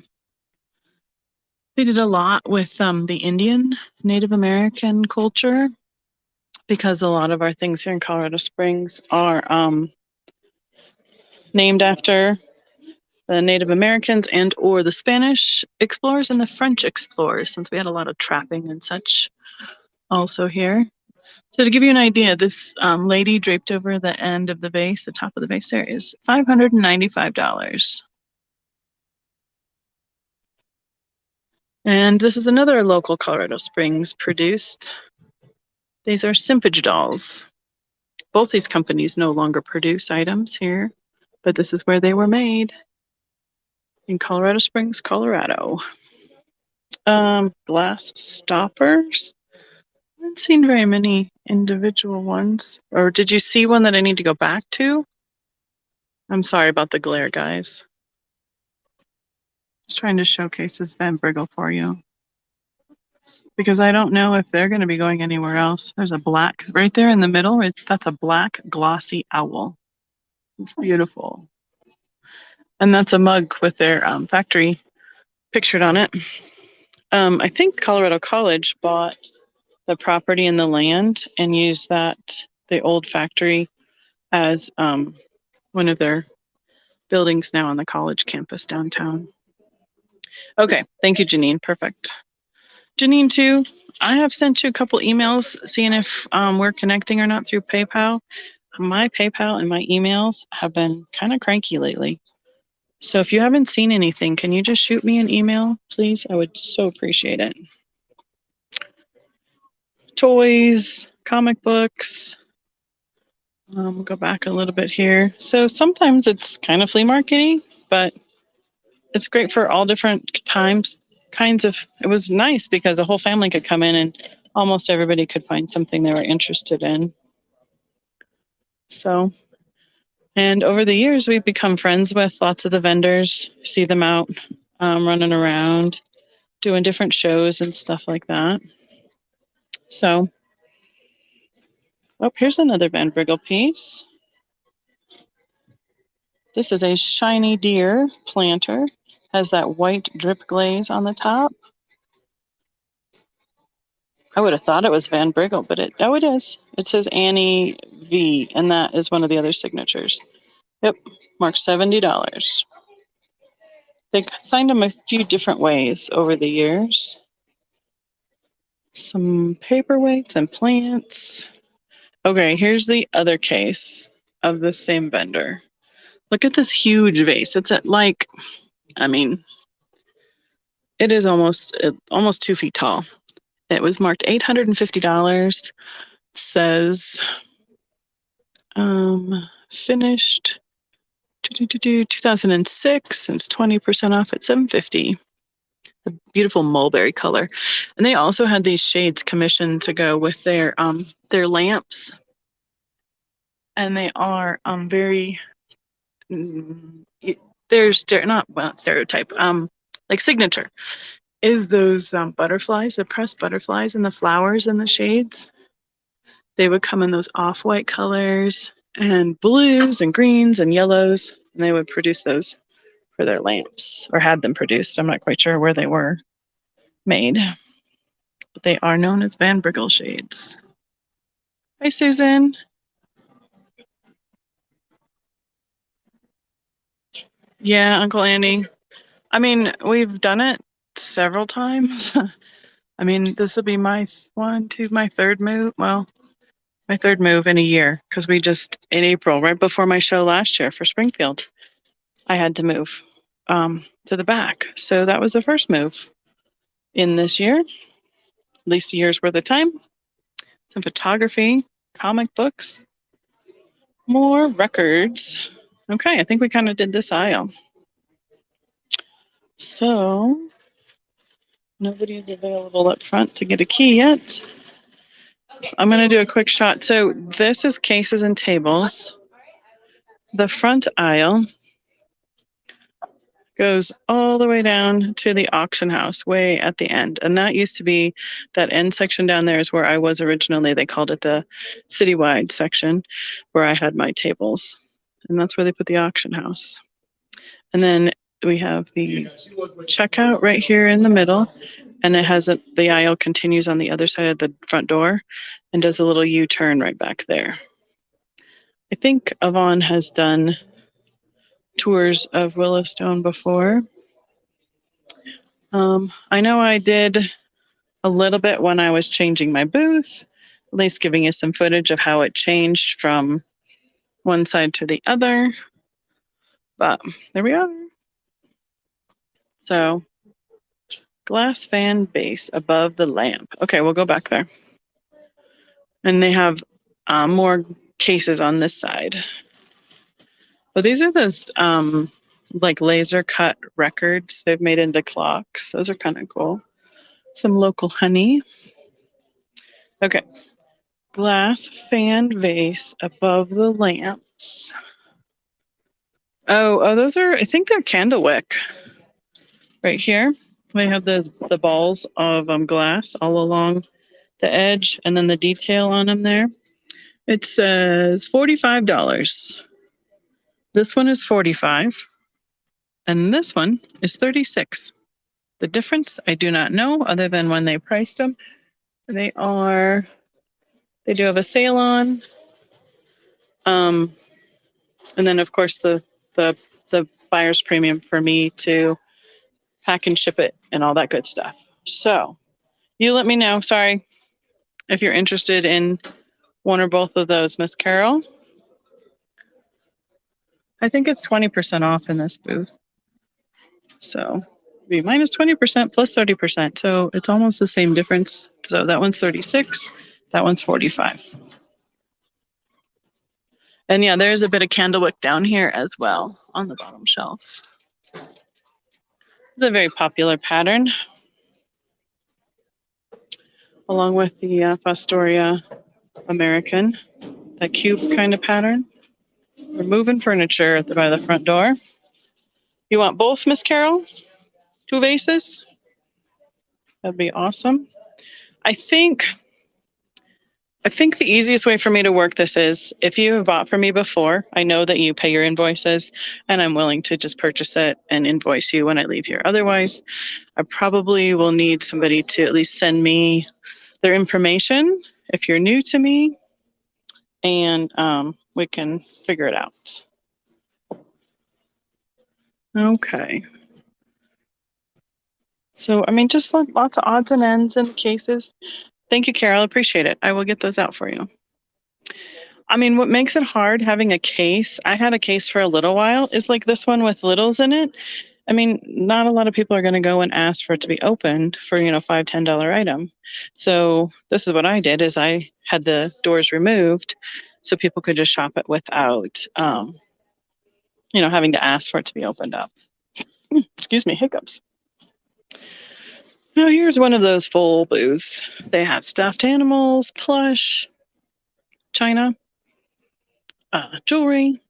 They did a lot with the Indian, Native American culture, because a lot of our things here in Colorado Springs are named after the Native Americans and or the Spanish explorers and the French explorers, since we had a lot of trapping and such also here. So to give you an idea, this lady draped over the end of the vase, the top of the vase there, is $595. And this is another local Colorado Springs produced. These are Simpage dolls. Both these companies no longer produce items here, but this is where they were made, in Colorado Springs, Colorado. Glass stoppers. I haven't seen very many individual ones. Or did you see one that I need to go back to? I'm sorry about the glare, guys. Just trying to showcase this Van Briggle for you, because I don't know if they're going to be going anywhere else. There's a black right there in the middle. That's a black glossy owl. It's beautiful. And that's a mug with their factory pictured on it. I think Colorado College bought the property and the land and used the old factory, as one of their buildings now on the college campus downtown. Okay, thank you, Janine. Perfect. Janine, too, I have sent you a couple emails seeing if we're connecting or not through PayPal. My PayPal and my emails have been kind of cranky lately. So if you haven't seen anything, can you just shoot me an email, please? I would so appreciate it. Toys, comic books, Go back a little bit here. So sometimes it's kind of flea market-y, but it's great for all different kinds of. It was nice because the whole family could come in and almost everybody could find something they were interested in. So, and over the years, we've become friends with lots of the vendors, see them out running around, doing different shows and stuff like that. So, oh, here's another Van Briggle piece. This is a shiny deer planter. Has that white drip glaze on the top. I would have thought it was Van Briggle, but it is. It says Annie V, and that is one of the other signatures. Yep, marked $70. They signed them a few different ways over the years. Some paperweights and plants. Okay, here's the other case of the same vendor. Look at this huge vase. It's at like, I mean, it is almost 2 feet tall. It was marked $850. It says finished 2006, since 20% off at $750. The beautiful mulberry color. And they also had these shades commissioned to go with their lamps. And they are very they're not stereotype, like signature is those butterflies, the pressed butterflies and the flowers and the shades. They would come in those off-white colors and blues and greens and yellows, and they would produce those for their lamps, or had them produced. I'm not quite sure where they were made, but they are known as Van Briggle shades. Hi, Susan. Yeah, Uncle Andy. I mean, we've done it several times. I mean, this will be my third move. Well, my third move in a year, because we just, in April, right before my show last year for Springfield, I had to move to the back. So that was the first move in this year, at least a year's worth of time. Some photography, comic books, more records. Okay, I think we kind of did this aisle. So nobody is available up front to get a key yet. I'm going to do a quick shot. So this is cases and tables. The front aisle goes all the way down to the auction house, way at the end. And that used to be, that end section down there is where I was originally. They called it the citywide section, where I had my tables. And that's where they put the auction house. And then we have the checkout right here in the middle. And it has the aisle continues on the other side of the front door and does a little U-turn right back there. I think Avon has done tours of Willowstone before. I know I did a little bit when I was changing my booth, at least giving you some footage of how it changed from one side to the other. But there we are. So glass fan base above the lamp. Okay, we'll go back there. And they have more cases on this side. But these are those like laser cut records they've made into clocks. Those are kind of cool. Some local honey. Okay. Glass fan vase above the lamps. Oh, those are, I think they're candlewick. Right here, they have the balls of glass all along the edge, and then the detail on them there. It says $45. This one is $45, and this one is $36. The difference, I do not know, other than when they priced them. They do have a sale on. And then of course the buyer's premium for me to pack and ship it and all that good stuff. So you let me know, sorry, if you're interested in one or both of those, Miss Carol. I think it's 20% off in this booth. So be minus 20% plus 30%. So it's almost the same difference. So that one's 36, that one's 45. And yeah, there's a bit of candlewick down here as well on the bottom shelf. It's a very popular pattern, along with the Fostoria American, that cube kind of pattern. We're moving furniture by the front door. You want both, Miss Carol? 2 vases? That'd be awesome. I think the easiest way for me to work this is, if you have bought from me before, I know that you pay your invoices, and I'm willing to just purchase it and invoice you when I leave here. Otherwise, I probably will need somebody to at least send me their information if you're new to me, and we can figure it out. Okay. So, I mean, just lots of odds and ends and cases. Thank you, Carol. Appreciate it. I will get those out for you. I mean, what makes it hard having a case, I had a case for a little while, is like this one with littles in it. I mean, not a lot of people are going to go and ask for it to be opened for, $5, $10 item. So this is what I did, is I had the doors removed so people could just shop it without, having to ask for it to be opened up. Excuse me, hiccups. Now here's one of those full booths. They have stuffed animals, plush, china, jewelry,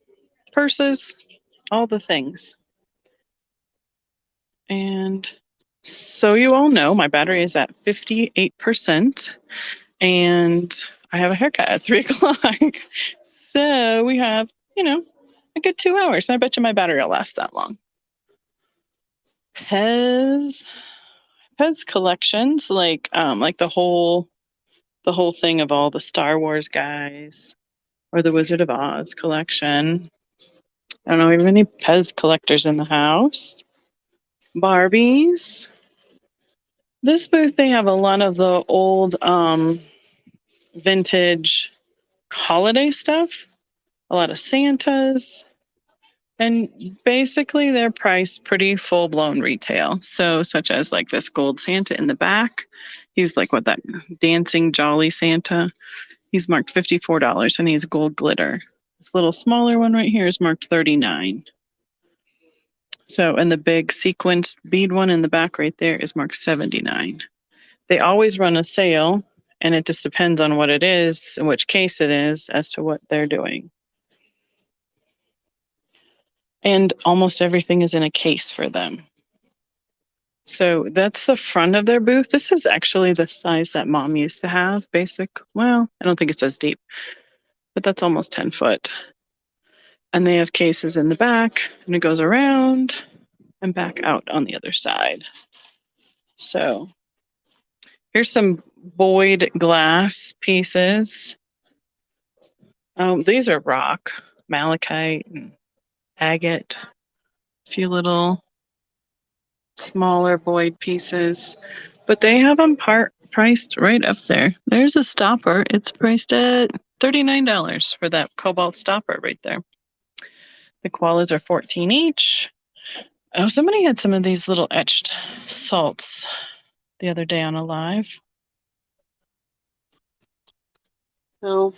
purses, all the things. And so you all know my battery is at 58%, and I have a haircut at 3 o'clock. So we have, a good 2 hours. I bet you my battery will last that long. Pez collections, like the whole thing of all the Star Wars guys, or the Wizard of Oz collection. I don't know, we have any Pez collectors in the house. Barbies. This booth, they have a lot of the old vintage holiday stuff, a lot of Santas, and basically they're priced pretty full-blown retail. So such as like this gold Santa in the back. He's like that dancing jolly Santa. He's marked $54, and he's gold glitter. This little smaller one right here is marked $39. So, and the big sequenced bead one in the back right there is marked $79. They always run a sale, and it just depends on what it is and which case it is as to what they're doing. And almost everything is in a case for them. So that's the front of their booth. This is actually the size that Mom used to have, Well, I don't think it's as deep, but that's almost 10 foot. And they have cases in the back, and it goes around and back out on the other side. So here's some Boyd glass pieces. These are rock, malachite, and agate. A few little smaller Boyd pieces, but they have them priced right up there. There's a stopper. It's priced at $39 for that cobalt stopper right there. The koalas are $14 each. Oh, somebody had some of these little etched salts the other day on a live. So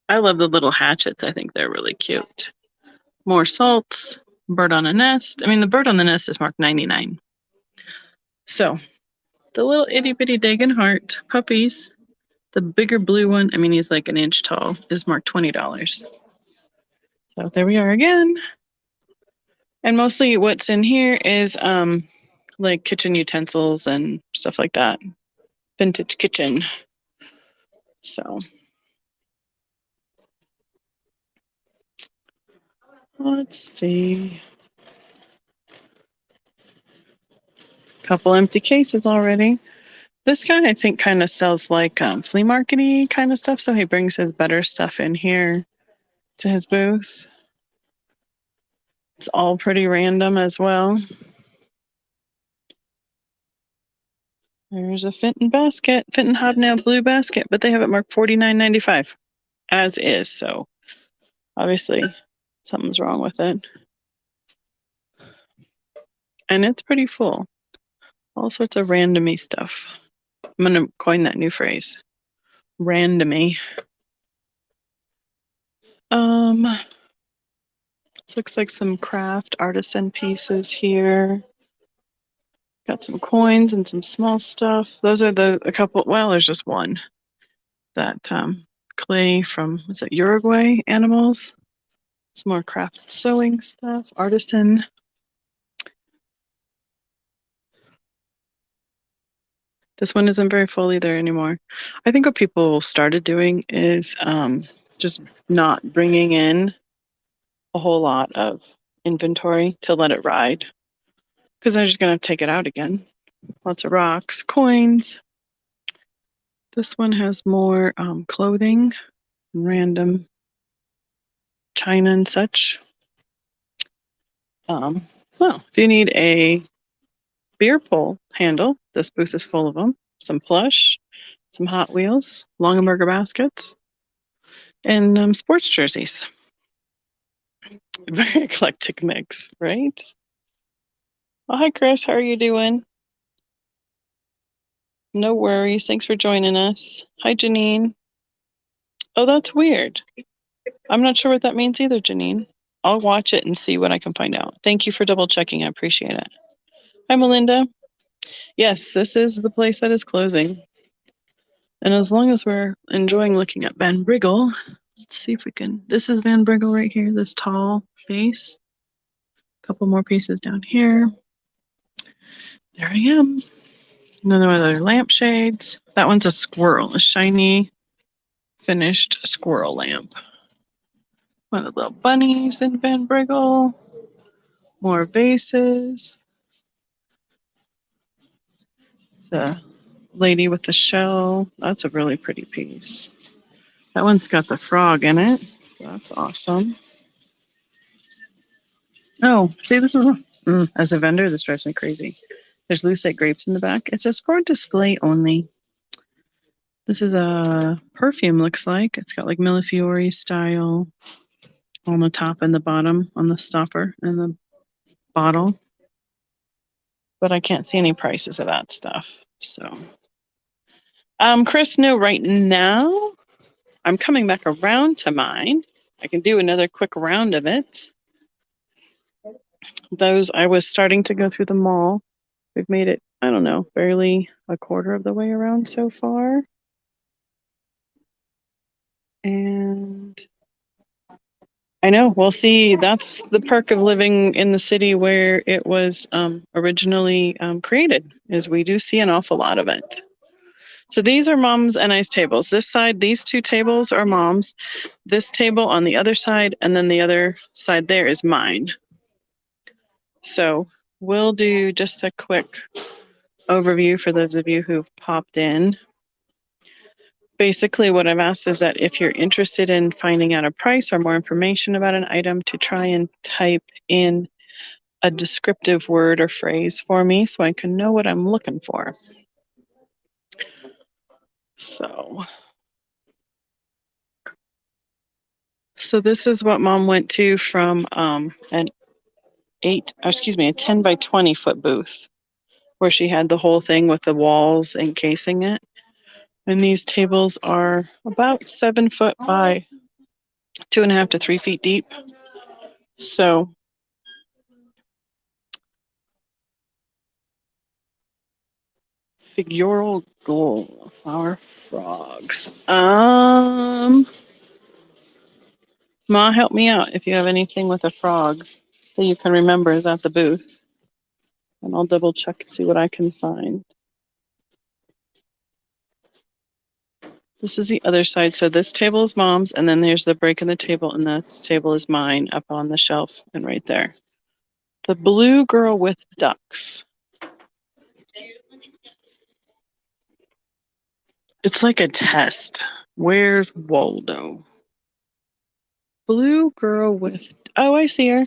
I love the little hatchets. I think they're really cute. More salts, bird on a nest. I mean, the bird on the nest is marked $99. So the little itty bitty Dagenhart puppies, the bigger blue one, I mean, he's like an inch tall, is marked $20. So there we are again. And mostly what's in here is like kitchen utensils and stuff like that. Vintage kitchen. So let's see. Couple empty cases already. This guy, I think, kind of sells like flea market-y kind of stuff. So he brings his better stuff in here to his booth. It's all pretty random as well. There's a Fenton basket, Fenton hobnail blue basket, but they have it marked $49.95 as is. So obviously something's wrong with it. And it's pretty full. All sorts of randomy stuff. I'm going to coin that new phrase. Randomy. This looks like some craft artisan pieces here. Got some coins and some small stuff. Those are a couple, well, there's just one. That clay from, is it Uruguay animals? Some more craft sewing stuff, artisan. This one isn't very full either anymore. I think what people started doing is just not bringing in a whole lot of inventory to let it ride, because they're just going to take it out again. Lots of rocks, coins. This one has more clothing, random china and such. Well, if you need a beer pole handle, this booth is full of them. Some plush, some Hot Wheels, Longaberger baskets, and sports jerseys. Very eclectic mix, right? Oh, hi, Chris. How are you doing? No worries. Thanks for joining us. Hi, Janine. Oh, that's weird. I'm not sure what that means either, Janine. I'll watch it and see what I can find out. Thank you for double checking. I appreciate it. Hi, Melinda. Yes, this is the place that is closing. And as long as we're enjoying looking at Van Briggle, let's see if we can. This is Van Briggle right here, this tall base. A couple more pieces down here. There I am. Another one of their lampshades. That one's a squirrel, a shiny, finished squirrel lamp. One of the little bunnies in Van Briggle. More vases. The lady with the shell. That's a really pretty piece. That one's got the frog in it. That's awesome. Oh, see, this is as a vendor, this drives me crazy. There's lucite grapes in the back. It says for display only. This is a perfume, looks like. It's got like Millefiori style on the top and the bottom on the stopper and the bottle. But I can't see any prices of that stuff. So, Chris, no, right now I'm coming back around to mine. I can do another quick round of it. Those, I was starting to go through the mall. We've made it, I don't know, barely a quarter of the way around so far. And I know, we'll see. That's the perk of living in the city where it was originally created, is we do see an awful lot of it. So these are Mom's and I's tables. This side, these two tables are Mom's. This table on the other side, and then the other side there is mine. So we'll do just a quick overview for those of you who've popped in. Basically, what I've asked is that if you're interested in finding out a price or more information about an item, to try and type in a descriptive word or phrase for me so I can know what I'm looking for. So this is what Mom went to from a 10 by 20 foot booth, where she had the whole thing with the walls encasing it. And these tables are about 7 foot by 2.5 to 3 feet deep. So figural gold flower frogs. Ma, help me out if you have anything with a frog that you can remember is at the booth. And I'll double check and see what I can find. This is the other side. So this table is Mom's, and then there's the break in the table, and this table is mine up on the shelf and right there. The blue girl with ducks. It's like a test. Where's Waldo? Blue girl with... Oh, I see her.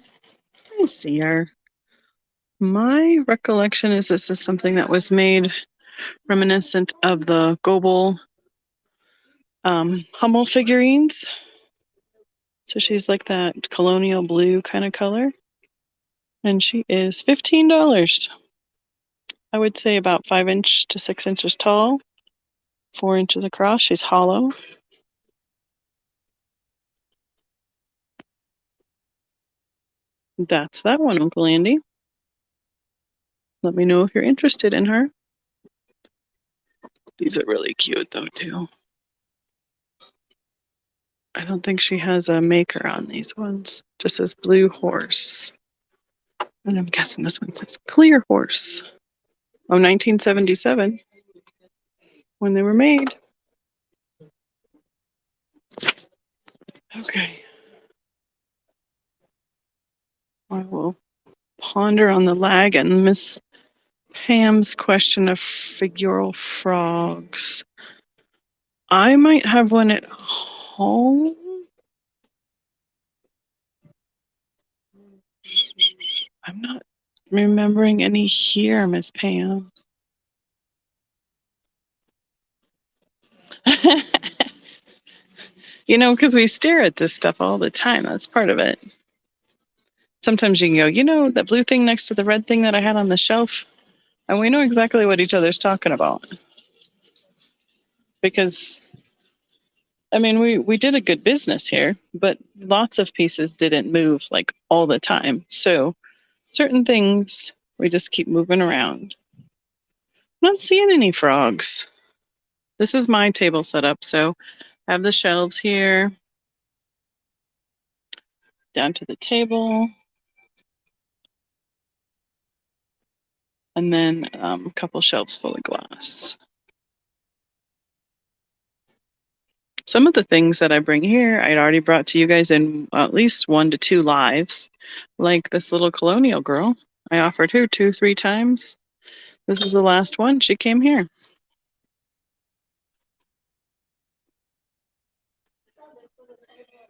I see her. My recollection is this is something that was made reminiscent of the Goebel Hummel figurines. So she's like that colonial blue kind of color. And she is $15. I would say about 5 inch to 6 inches tall, 4 inches across. She's hollow. That's that one, Uncle Andy. Let me know if you're interested in her. These are really cute though too. I don't think she has a maker on these ones. Just says blue horse. And I'm guessing this one says clear horse. Oh, 1977 when they were made. Okay. I will ponder on the lag and Miss Pam's question of figural frogs. I might have one at home. I'm not remembering any here, Miss Pam. You know, because we stare at this stuff all the time. That's part of it. Sometimes you can go, you know, that blue thing next to the red thing that I had on the shelf? And we know exactly what each other's talking about. Because, I mean, we did a good business here, but lots of pieces didn't move like all the time. So certain things we just keep moving around. I'm not seeing any frogs. This is my table setup. So I have the shelves here down to the table. And then a couple shelves full of glass. Some of the things that I bring here, I'd already brought to you guys in at least 1 to 2 lives. Like this little colonial girl. I offered her 2-3 times. This is the last one. She came here.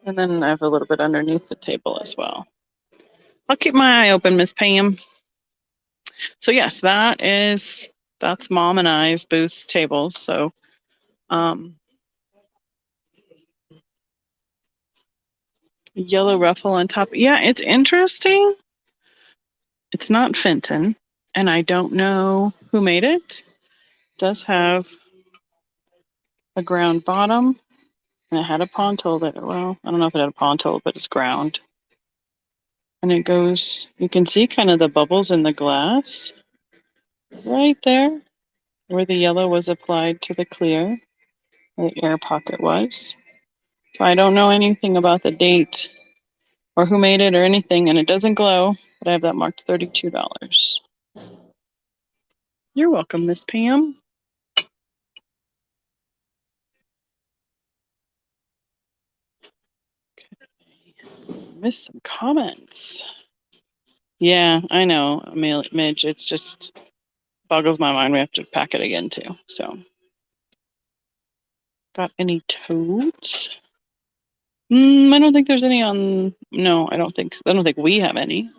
And then I have a little bit underneath the table as well. I'll keep my eye open, Miss Pam. So yes, that's Mom and I's booth tables. So yellow ruffle on top. Yeah, it's interesting. It's not Fenton, and I don't know who made it. It does have a ground bottom, and it had a pontoon that, well, I don't know if it had a pontoon, but it's ground. And it goes, you can see kind of the bubbles in the glass right there where the yellow was applied to the clear, where the air pocket was. So I don't know anything about the date or who made it or anything, and it doesn't glow, but I have that marked $32. You're welcome, Miss Pam. Missed some comments. Yeah, I know, Midge. It's just boggles my mind. We have to pack it again too. So, got any toads? I don't think there's any on. No, I don't think. I don't think we have any.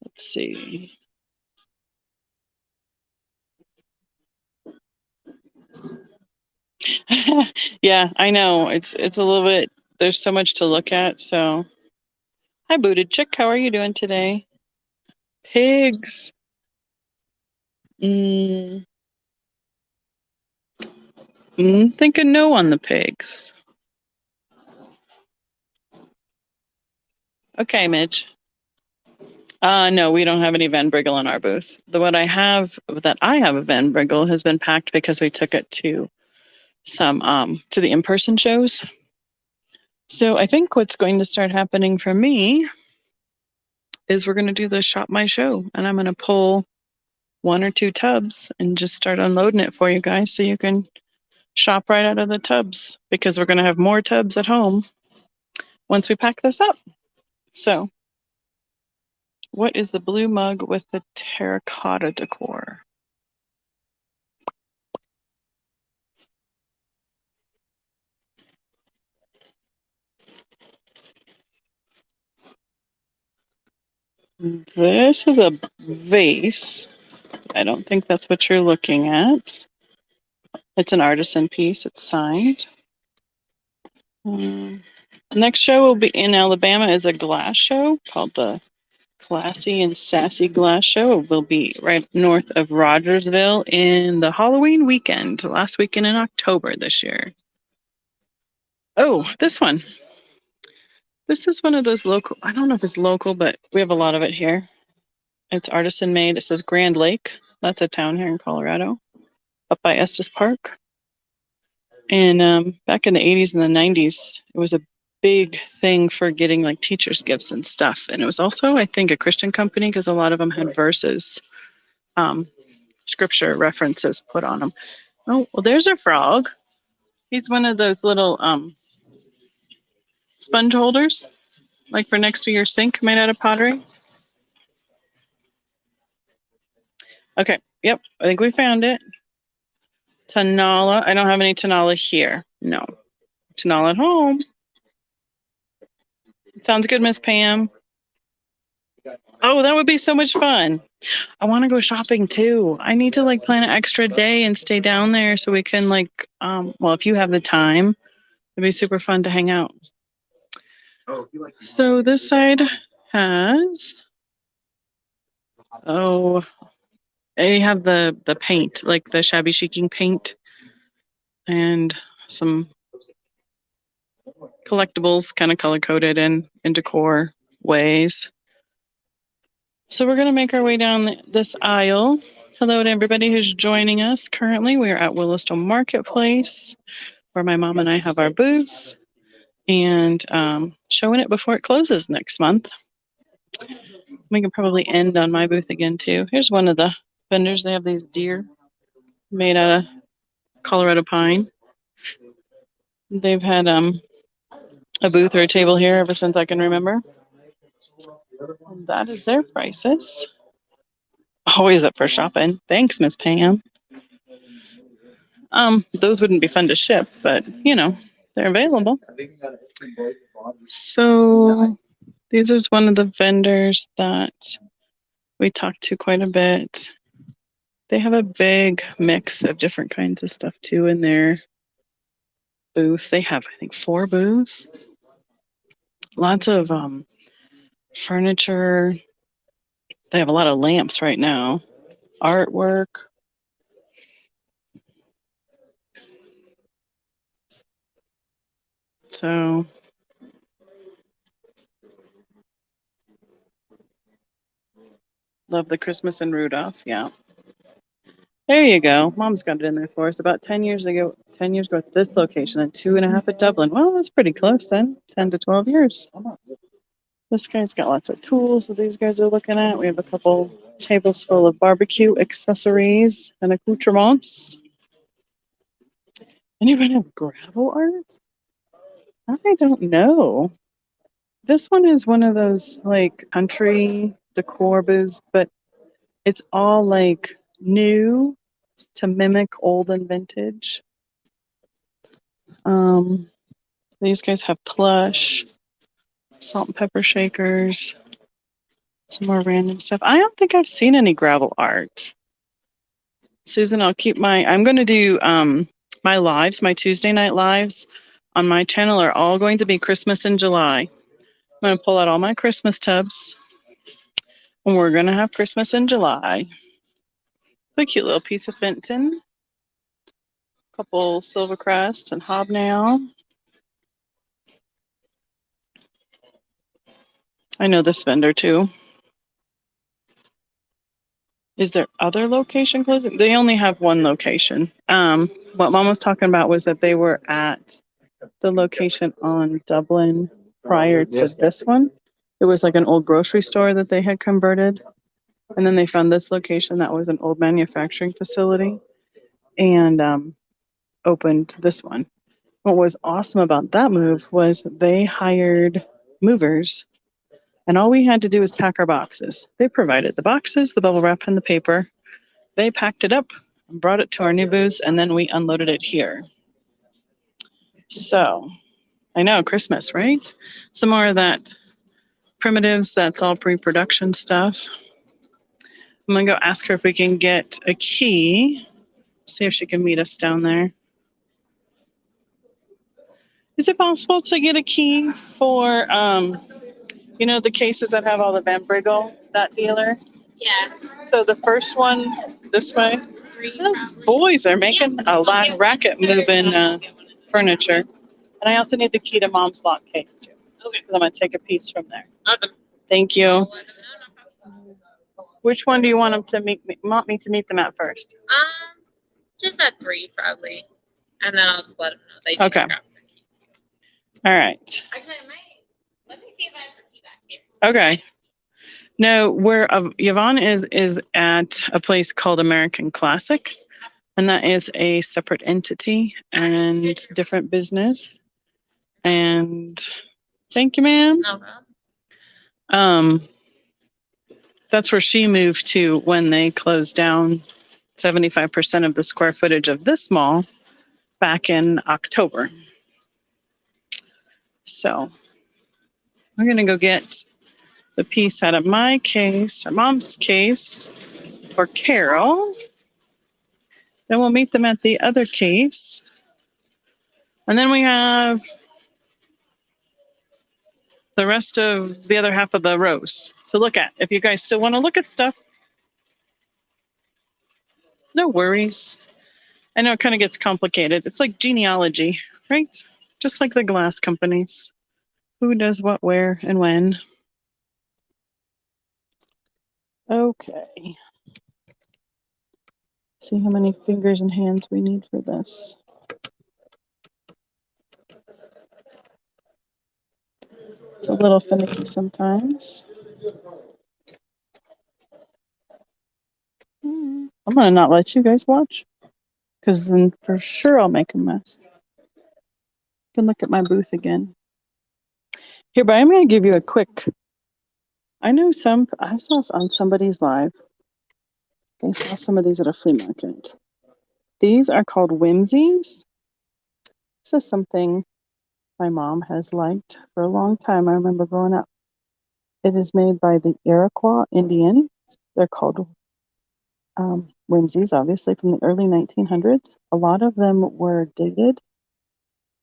Let's see. Yeah, I know. It's a little bit. There's so much to look at. So, hi, Booted Chick. How are you doing today? Pigs. Thinking no on the pigs. Okay, Midge. No, we don't have any Van Briggle in our booth. What I have that I have a Van Briggle has been packed because we took it to some to the in-person shows. So I think what's going to start happening for me is we're going to do the Shop My Show, and I'm going to pull 1 or 2 tubs and just start unloading it for you guys so you can shop right out of the tubs, because we're going to have more tubs at home once we pack this up. So what is the blue mug with the terracotta decor? This is a vase. I don't think that's what you're looking at. It's an artisan piece. It's signed. The next show will be in Alabama is a glass show called the Classy and Sassy Glass Show. It will be right north of Rogersville in the Halloween weekend, last weekend in October this year. Oh, this one. This is one of those local, I don't know if it's local, but we have a lot of it here. It's artisan made. It says Grand Lake. That's a town here in Colorado, up by Estes Park. And back in the 80s and the 90s, it was a big thing for getting like teachers' gifts and stuff. And it was also, I think, a Christian company because a lot of them had verses, scripture references put on them. Oh, well, there's a frog. He's one of those little sponge holders, like for next to your sink made out of pottery. Okay, yep, I think we found it. Tanala. I don't have any Tanala here. No. Tanala at home. Sounds good, Miss Pam. Oh, that would be so much fun. I want to go shopping too. I need to like plan an extra day and stay down there so we can like, well, if you have the time, it'd be super fun to hang out. So this side has, oh, they have the paint, like the shabby chiking paint and some collectibles kind of color coded in decor ways. So we're going to make our way down this aisle. Hello to everybody who's joining us. Currently, we are at Willowstone Marketplace, where my mom and I have our booths, and showing it before it closes next month. We can probably end on my booth again, too. Here's one of the vendors. They have these deer made out of Colorado pine. They've had a booth or a table here ever since I can remember. And that is their prices. Always up for shopping. Thanks, Miss Pam. Those wouldn't be fun to ship, but you know, they're available. So these is one of the vendors that we talked to quite a bit. They have a big mix of different kinds of stuff too in their booth. They have, I think, 4 booths. Lots of furniture. They have a lot of lamps right now. Artwork. So love the Christmas and Rudolph. Yeah. There you go. Mom's got it in there for us. About 10 years ago at this location and 2.5 at Dublin. Well, that's pretty close then. 10 to 12 years. This guy's got lots of tools that these guys are looking at. We have a couple tables full of barbecue accessories and accoutrements. Anybody have gravel art? I don't know. This one is one of those like country decor booths, but it's all like new to mimic old and vintage. These guys have plush, salt and pepper shakers, some more random stuff. I don't think I've seen any gravel art. Susan, I'm going to do my lives, my Tuesday night lives on my channel are all going to be Christmas in July. I'm going to pull out all my Christmas tubs and we're going to have Christmas in July. A cute little piece of Fenton. Couple Silvercrest and Hobnail. I know this vendor too. Is there other location closing? They only have one location. What Mom was talking about was that they were at the location on Dublin prior to this one. It was like an old grocery store that they had converted. And then they found this location that was an old manufacturing facility and opened this one. What was awesome about that move was they hired movers and all we had to do was pack our boxes. They provided the boxes, the bubble wrap, and the paper. They packed it up and brought it to our new booth, and then we unloaded it here. So, I know, Christmas, right? Some more of that primitives, that's all pre-production stuff. I'm going to go ask her if we can get a key. See if she can meet us down there. Is it possible to get a key for, you know, the cases that have all the Van Briggle, that dealer? Yes. So the first one this way. Those boys are making a racket moving furniture. And I also need the key to Mom's lock case too. Okay. I'm gonna take a piece from there. Awesome. Thank I'll you. let them know. No problem. Which one do you want them to want me to meet them at first? Just at 3 probably, and then I'll just let them know they need Okay. to grab their keys. All right. Actually, let me see if I have her key back here. Okay. No, where Yvonne is at a place called American Classic, and that is a separate entity and different business. And thank you, ma'am. No problem. That's where she moved to when they closed down 75% of the square footage of this mall back in October. So I'm gonna go get the piece out of my case, or mom's case, for Carol. Then we'll meet them at the other case. And then we have the rest of the other half of the rows to look at. If you guys still want to look at stuff, no worries. I know it kind of gets complicated. It's like genealogy, right? Just like the glass companies. Who does what, where, and when. Okay. See how many fingers and hands we need for this. It's a little finicky sometimes. I'm gonna not let you guys watch, because then for sure I'll make a mess. You can look at my booth again. Here, but I'm gonna give you a quick. I saw on somebody's live. They saw some of these at a flea market. These are called whimsies. This is something my mom has liked for a long time. I remember growing up. It is made by the Iroquois Indians. They're called whimsies, obviously from the early 1900s. A lot of them were dated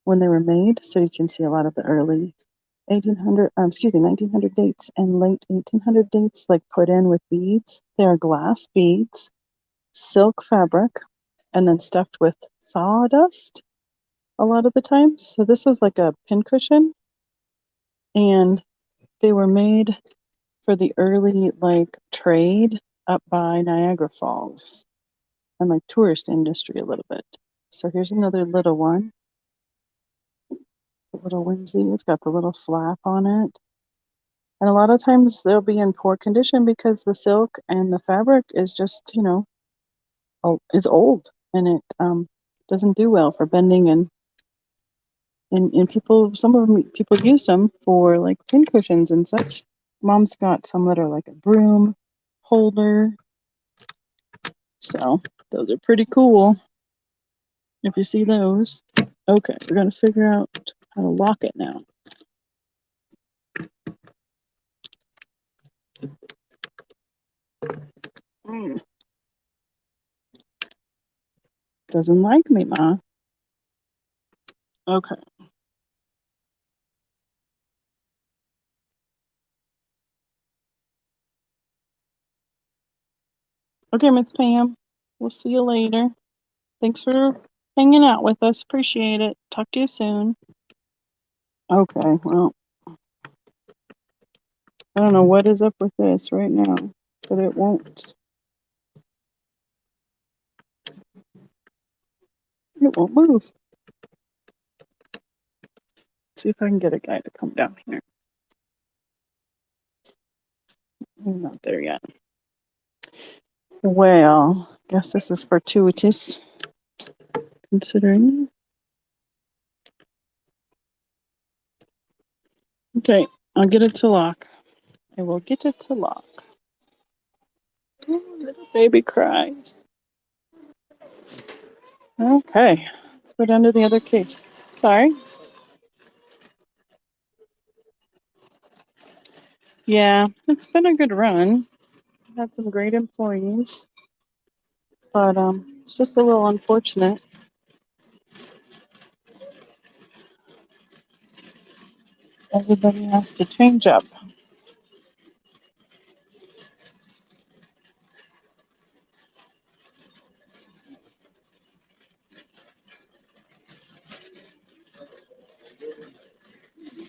when they were made, so you can see a lot of the early 1900 dates and late 1800 dates, like put in with beads. They are glass beads, silk fabric, and then stuffed with sawdust a lot of the time. So this was like a pincushion, and they were made for the early like trade up by Niagara Falls and like tourist industry a little bit. So here's another little one. A little whimsy. It's got the little flap on it. And a lot of times they'll be in poor condition because the silk and the fabric is just, is old, and it doesn't do well for bending, and some of them people use them for like pin cushions and such. Mom's got some that are like a broom holder. So those are pretty cool if you see those. Okay, we're gonna figure out how to lock it now. Doesn't like me, Ma. Okay. Okay, Miss Pam. We'll see you later. Thanks for hanging out with us. Appreciate it. Talk to you soon. Okay, well, I don't know what is up with this right now, but it won't. It won't move. Let's see if I can get a guy to come down here. He's not there yet. Well, guess this is fortuitous, considering. Okay, I'll get it to lock. I will get it to lock. Oh, little baby cries. Okay, let's go down to the other case. Sorry. Yeah, it's been a good run. Had some great employees, but it's just a little unfortunate. Everybody has to change up.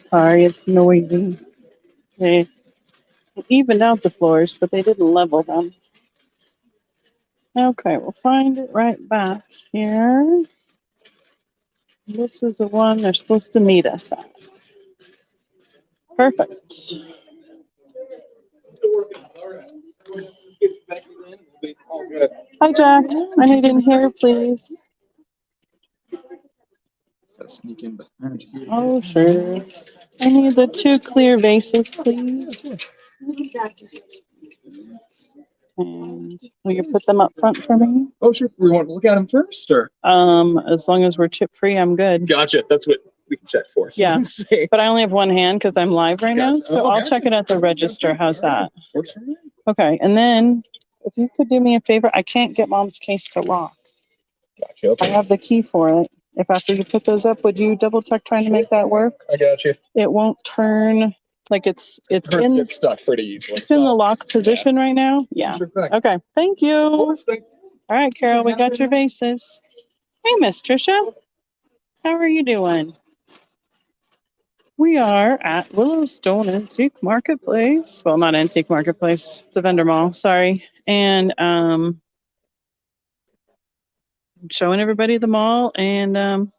Sorry, it's noisy. They evened out the floors, but they didn't level them. Okay, we'll find it right back here. This is the one they're supposed to meet us at. Perfect. Still working. All right. Let's get back in. We'll be all good. Hi, Jack. I need in here, please. Let's sneak in behind you. Oh, sure. I need the 2 clear vases, please. And will you put them up front for me? Oh, sure. We want to look at them first, or? As long as we're chip free, I'm good. Gotcha. That's what we can check for. So Yeah. let's see. But I only have one hand because I'm live right now, Gotcha. so Oh, I'll gotcha. check it at the register. How's that? Works for me. Okay, and then if you could do me a favor, I can't get Mom's case to lock. Gotcha. I Okay. have the key for it. If after you put those up, would you double check trying to make that work? I got you. It won't turn like it's Hers in gets stuck pretty easily. it's in the lock position right now. Yeah. Sure thing. Okay. Thank you. Of All course, thank right, Carol, we got your vases. Hey, Miss Trisha. How are you doing? We are at Willowstone Antique Marketplace. Well, not Antique Marketplace. It's a vendor mall. Sorry. And showing everybody the mall and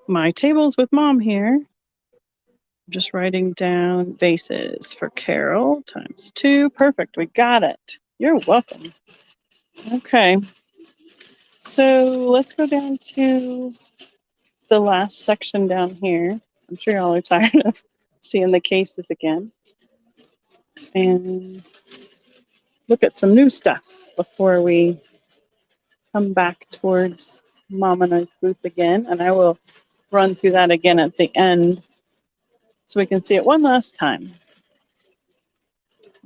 my tables with Mom here. Just writing down vases for Carol ×2. Perfect. We got it. You're welcome. Okay. So let's go down to the last section down here. I'm sure y'all are tired of seeing the cases again. And look at some new stuff before we come back towards Mom and I's booth again. And I will run through that again at the end so we can see it one last time.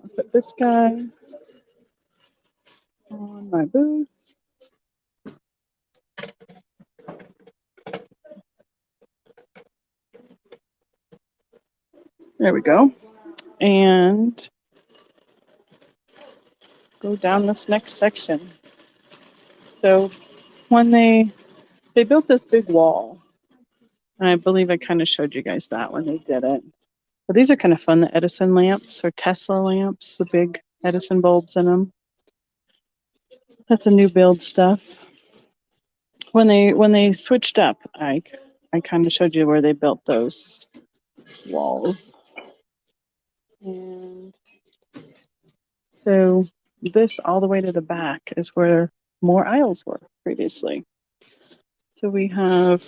I'll put this guy on my booth. There we go. And go down this next section. So when they built this big wall, and I believe I kind of showed you guys that when they did it. But these are kind of fun, the Edison lamps or Tesla lamps, the big Edison bulbs in them. That's a new build stuff. When they switched up, I kind of showed you where they built those walls. And so this all the way to the back is where more aisles were previously. So we have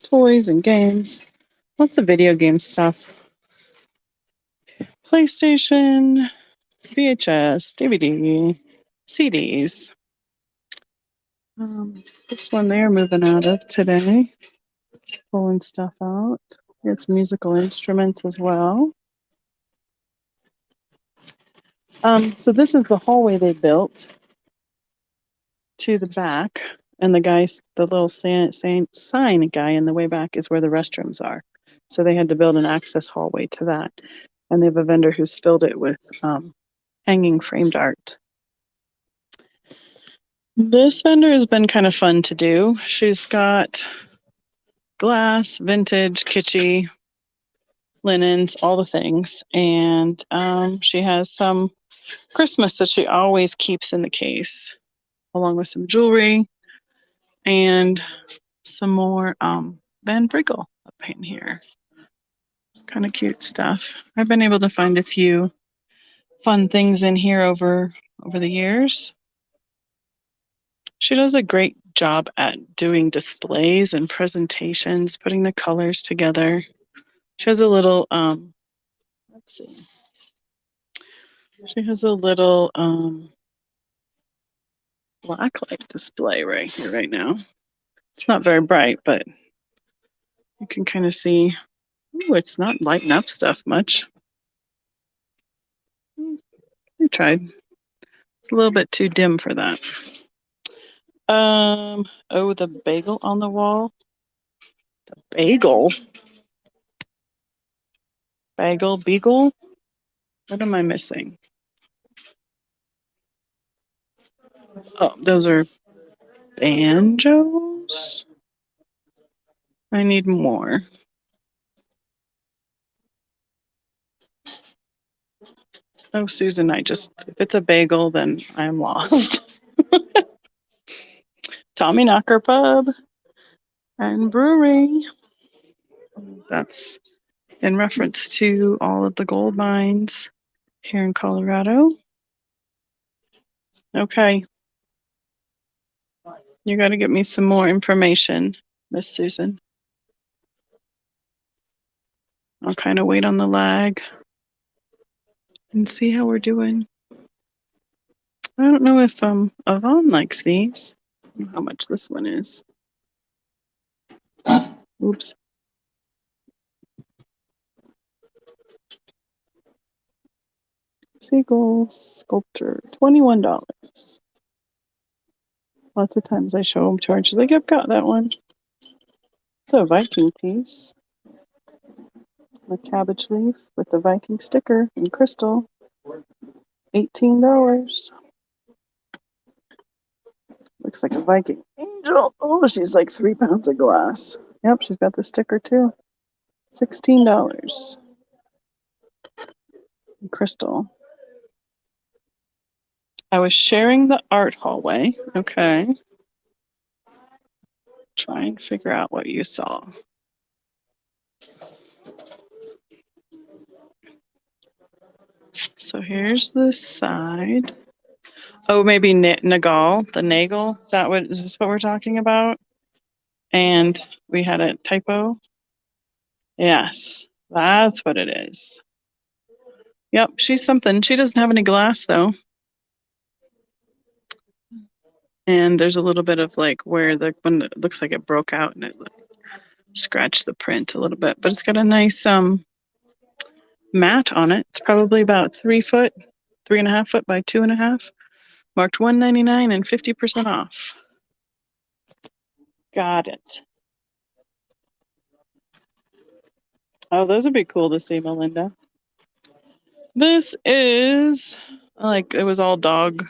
toys and games, lots of video game stuff. PlayStation, VHS, DVD, CDs. This one they're moving out of today, pulling stuff out. It's musical instruments as well. So this is the hallway they built to the back, and the little sign guy in the way back is where the restrooms are. So they had to build an access hallway to that, and they have a vendor who's filled it with hanging framed art. This vendor has been kind of fun to do. She's got glass, vintage, kitschy, linens, all the things. And she has some Christmas that she always keeps in the case, along with some jewelry and some more Van Briggle up in here. Kind of cute stuff. I've been able to find a few fun things in here over the years. She does a great job at doing displays and presentations, putting the colors together. She has a little, let's see. She has a little blacklight display right here, right now. It's not very bright, but you can kind of see, ooh, it's not lighting up stuff much. I tried. It's a little bit too dim for that. Oh, the bagel on the wall. The bagel? Bagel, beagle? What am I missing? Oh, those are banjos? I need more. Oh, Susan, if it's a bagel, then I'm lost. Tommy Knocker Pub and Brewery. That's in reference to all of the gold mines here in Colorado. Okay. You got to get me some more information, Miss Susan. I'll kind of wait on the lag and see how we're doing. I don't know if Yvonne likes these. I don't know how much this one is. Oops. Seagull sculpture, $21. Lots of times I show them to her and she's like, I've got that one. It's a Viking piece. A cabbage leaf with the Viking sticker in crystal. $18. Looks like a Viking angel. Oh, she's like 3 pounds of glass. Yep, she's got the sticker too. $16. Crystal. I was sharing the art hallway. Okay. Try and figure out what you saw. So here's the side. Oh, maybe Nagal, the Nagel. Is this what we're talking about? And we had a typo. Yes, that's what it is. Yep, she's something. She doesn't have any glass though. And there's a little bit of like when it looks like it broke out and it scratched the print a little bit, but it's got a nice mat on it. It's probably about 3 foot, 3.5 foot by 2.5. Marked $199 and 50% off. Got it. Oh, those would be cool to see, Melinda. This is like, it was all dog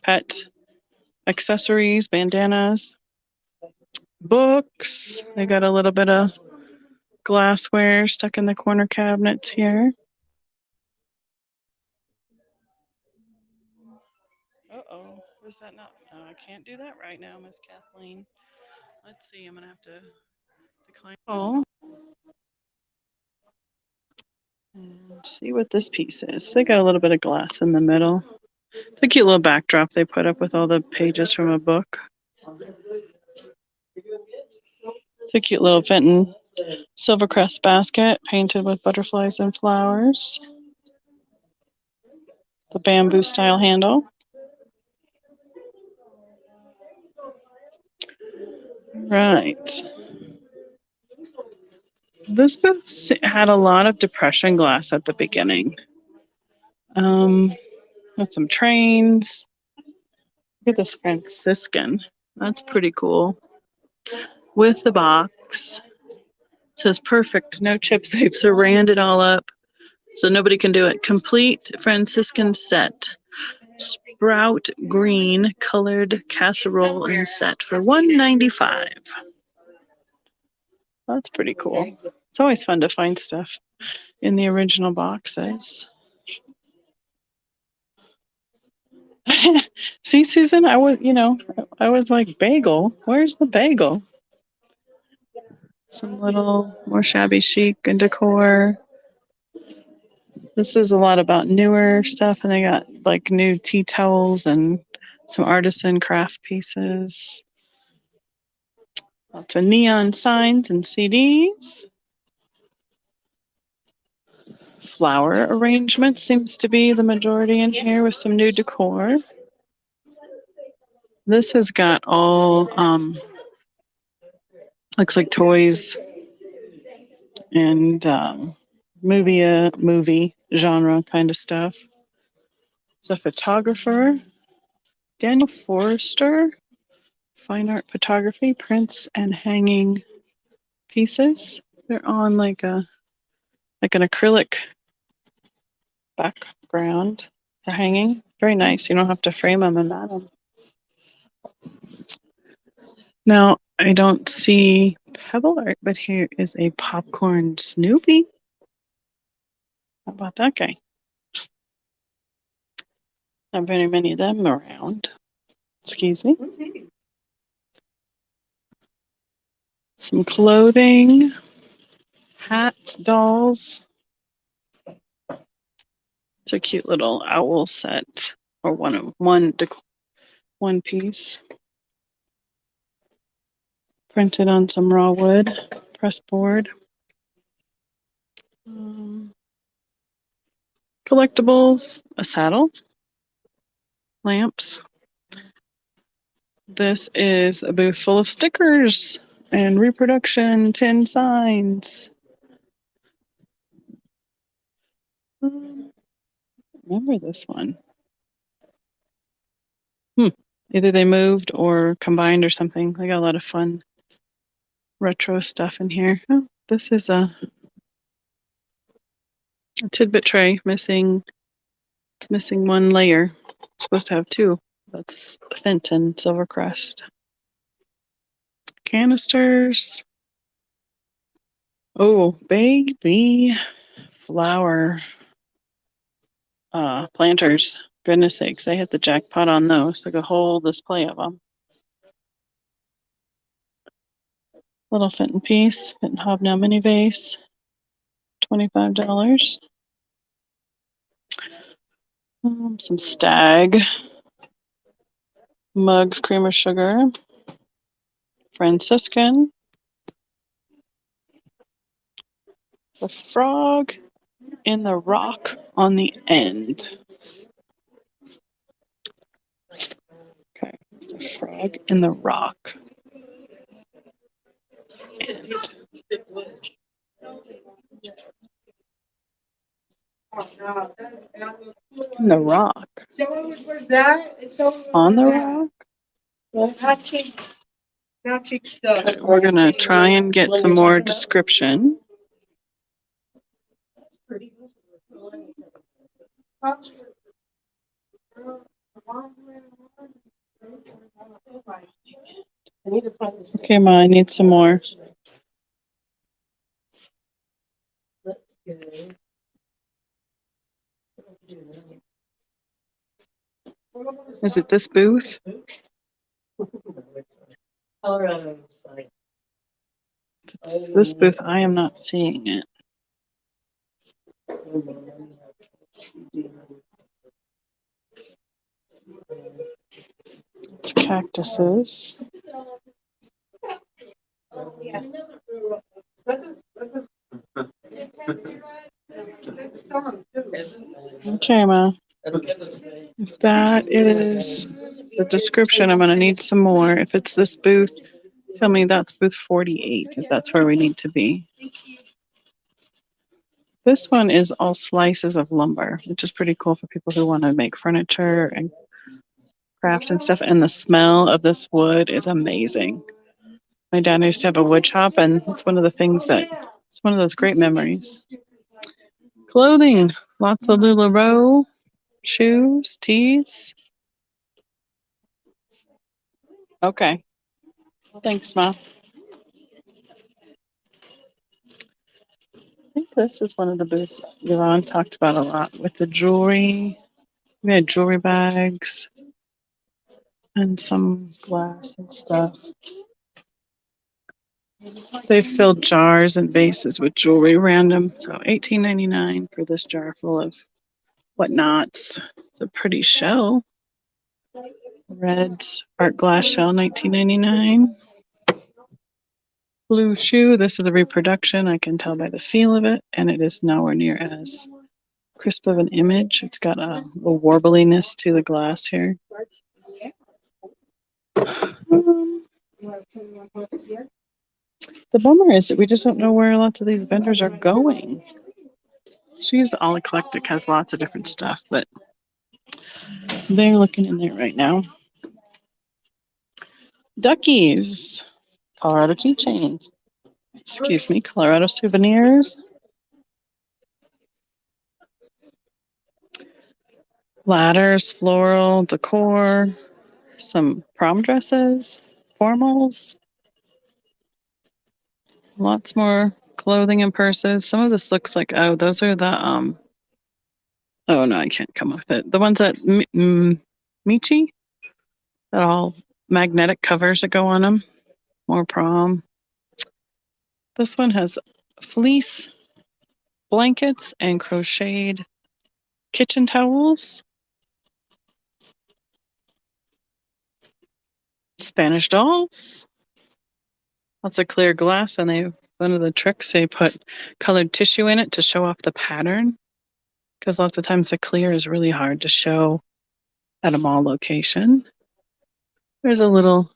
pet accessories, bandanas, books. They got a little bit of glassware stuck in the corner cabinets here. Uh-oh, was that not? No, I can't do that right now, Miss Kathleen. Let's see, I'm gonna have to decline. Oh, and see what this piece is. They got a little bit of glass in the middle. It's a cute little backdrop they put up with all the pages from a book. It's a cute little Fenton Silvercrest basket painted with butterflies and flowers. The bamboo style handle. Right. This booth had a lot of depression glass at the beginning. With some trains. Look at this Franciscan. That's pretty cool. With the box. It says perfect, no chips. They've saran it all up so nobody can do it. Complete Franciscan set. Sprout green colored casserole and set for $195. That's pretty cool. It's always fun to find stuff in the original boxes. See, Susan, I was like, bagel. Where's the bagel? Some little more shabby chic and decor. This is a lot about newer stuff, and they got like new tea towels and some artisan craft pieces. Lots of neon signs and CDs. Flower arrangement seems to be the majority in here with some new decor. This has got all, looks like toys and movie genre kind of stuff. It's a photographer, Daniel Forrester, fine art photography, prints and hanging pieces. They're on like an acrylic background for hanging. Very nice. You don't have to frame them and mat them. Now, I don't see pebble art, but here is a popcorn Snoopy. How about that guy? Not very many of them around. Excuse me. Some clothing, hats, dolls. It's a cute little owl set, or one piece. Printed on some raw wood, press board. Collectibles, a saddle, lamps. This is a booth full of stickers and reproduction tin signs. Remember this one. Either they moved or combined or something. They got a lot of fun retro stuff in here. Oh, this is a tidbit tray missing. It's missing one layer. It's supposed to have two. That's Fenton Silvercrest. Canisters. Oh, baby flower planters. Goodness sakes, they hit the jackpot on those. Like a whole display of them. Little Fenton piece, Fenton Hobnail mini vase, $25. Some Stag mugs, cream or sugar, Franciscan, the frog in the rock on the end. Okay, the frog in the rock. End. In the rock. On the rock? Okay, we're going to try and get some more description. Okay, Ma, I need some more. Is it this booth? It's this booth. I am not seeing it. It's cactuses. Okay, Ma. If that is the description, I'm going to need some more. If it's this booth, tell me that's booth 48, if that's where we need to be. This one is all slices of lumber, which is pretty cool for people who want to make furniture and craft and stuff. And the smell of this wood is amazing. My dad used to have a wood shop, and it's one of the things that, it's one of those great memories. Clothing, lots of LuLaRoe, shoes, tees. Okay. Thanks, Ma. I think this is one of the booths Yvonne talked about a lot with the jewelry. We had jewelry bags and some glass and stuff. They filled jars and vases with jewelry random. So $18.99 for this jar full of whatnots. It's a pretty shell. Red art glass shell, $19.99. Blue shoe. This is a reproduction. I can tell by the feel of it, and it is nowhere near as crisp of an image. It's got a warbliness to the glass here. The bummer is that we just don't know where lots of these vendors are going. She's all eclectic, has lots of different stuff, but they're looking in there right now. Duckies, Colorado keychains. Excuse me, Colorado souvenirs. Ladders, floral decor, some prom dresses. formals. Lots more clothing and purses. Some of this looks like, oh, those are the, oh no, I can't come up with it. The ones that, Michi, that all magnetic covers that go on them. More prom. This one has fleece blankets and crocheted kitchen towels. Spanish dolls. Lots of clear glass, and one of the tricks, they put colored tissue in it to show off the pattern, because lots of times the clear is really hard to show at a mall location. There's a little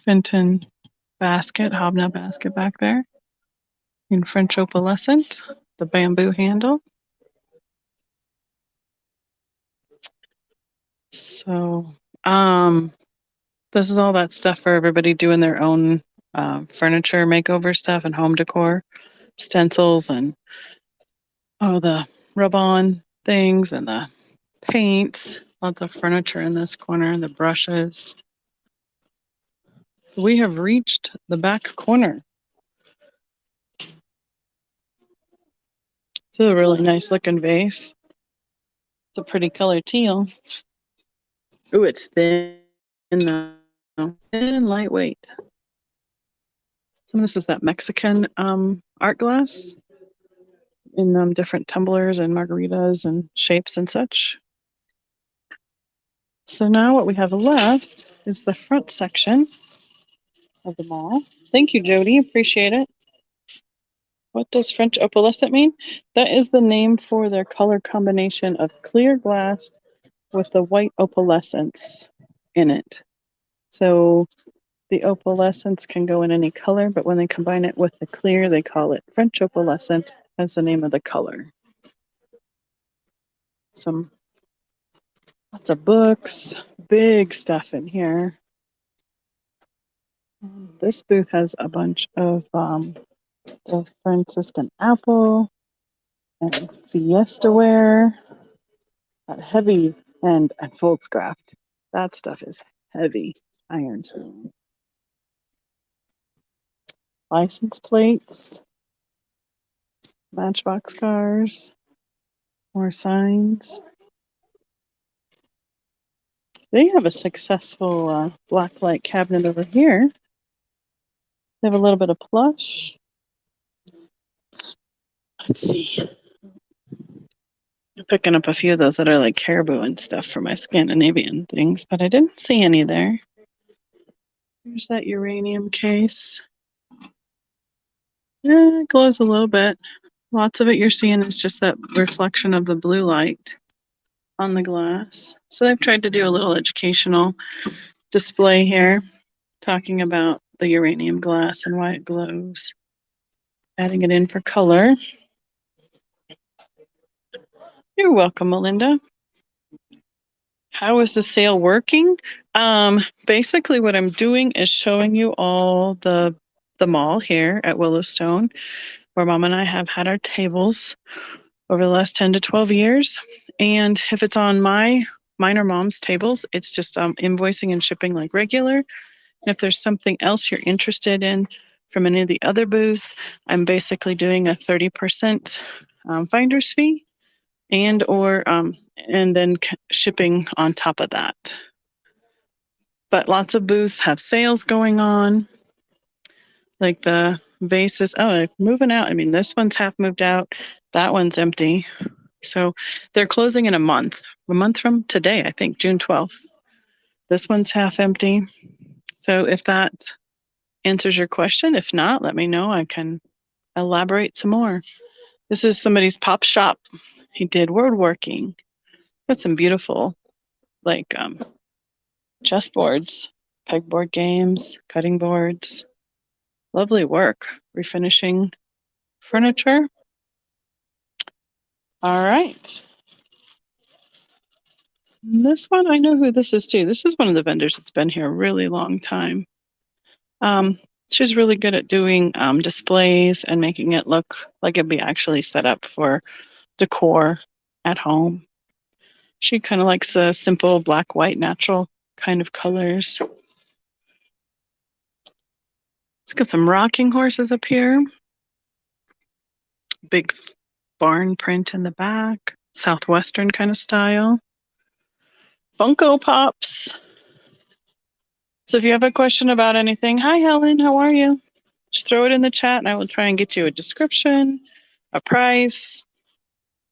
Fenton basket, hobnob basket back there in French opalescent, the bamboo handle. So, this is all that stuff for everybody doing their own furniture makeover stuff and home decor, stencils and the rub-on things and the paints. Lots of furniture in this corner, the brushes. We have reached the back corner. It's a really nice looking vase. It's a pretty color teal. Ooh, it's thin though. Thin and lightweight. Some of this is that Mexican art glass in different tumblers and margaritas and shapes and such. So now what we have left is the front section of the mall. Thank you, Jody. Appreciate it. What does French opalescent mean? That is the name for their color combination of clear glass with the white opalescence in it. So the opalescence can go in any color, but when they combine it with the clear, they call it French opalescent as the name of the color. Lots of books, big stuff in here. This booth has a bunch of the Franciscan apple and Fiesta ware, heavy and Volkscraft. That stuff is heavy. Ironstone. License plates, Matchbox cars, more signs. They have a successful blacklight cabinet over here. They have a little bit of plush. Let's see. I'm picking up a few of those that are like caribou and stuff for my Scandinavian things, but I didn't see any there. Here's that uranium case. Yeah, it glows a little bit. Lots of it you're seeing is just that reflection of the blue light on the glass. So they've tried to do a little educational display here, talking about the uranium glass and why it glows, adding it in for color. You're welcome, Melinda. How is the sale working? Basically what I'm doing is showing you all the mall here at Willowstone, where Mom and I have had our tables over the last 10 to 12 years. And if it's on mine or Mom's tables, it's just invoicing and shipping like regular. And if there's something else you're interested in from any of the other booths, I'm basically doing a 30% finder's fee and then shipping on top of that. But lots of booths have sales going on. Like the vases, moving out. I mean, this one's half moved out. That one's empty. So they're closing in a month from today, I think, June 12th. This one's half empty. So if that answers your question, if not, let me know. I can elaborate some more. This is somebody's pop shop. He did woodworking. Got some beautiful, like, chessboards, pegboard games, cutting boards. Lovely work. Refinishing furniture. All right. This one, I know who this is too. This is one of the vendors that's been here a really long time. She's really good at doing displays and making it look like it'd be actually set up for decor at home. She kind of likes the simple black, white, natural kind of colors. It's got some rocking horses up here. Big barn print in the back. Southwestern kind of style. Funko Pops. So if you have a question about anything, hi Helen, how are you? Just throw it in the chat and I will try and get you a description, a price,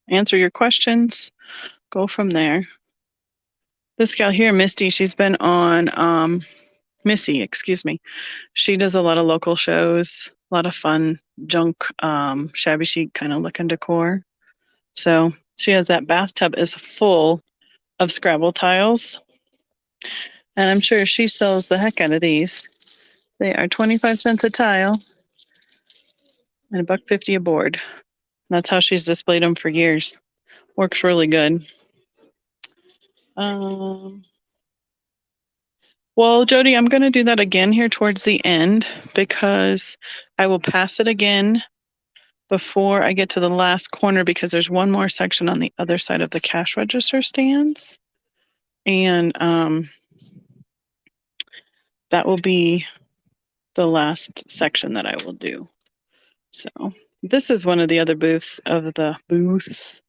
answer your questions, go from there. This gal here, Misty, she's been on, Missy, excuse me. She does a lot of local shows, a lot of fun junk, shabby chic kind of looking decor. So she has that bathtub is full of Scrabble tiles. And I'm sure she sells the heck out of these. They are 25 cents a tile and $1.50 a board. That's how she's displayed them for years. Works really good. Well, Jody, I'm going to do that again here towards the end because I will pass it again before I get to the last corner because there's one more section on the other side of the cash register stands. And that will be the last section that I will do. So this is one of the other booths of the booths,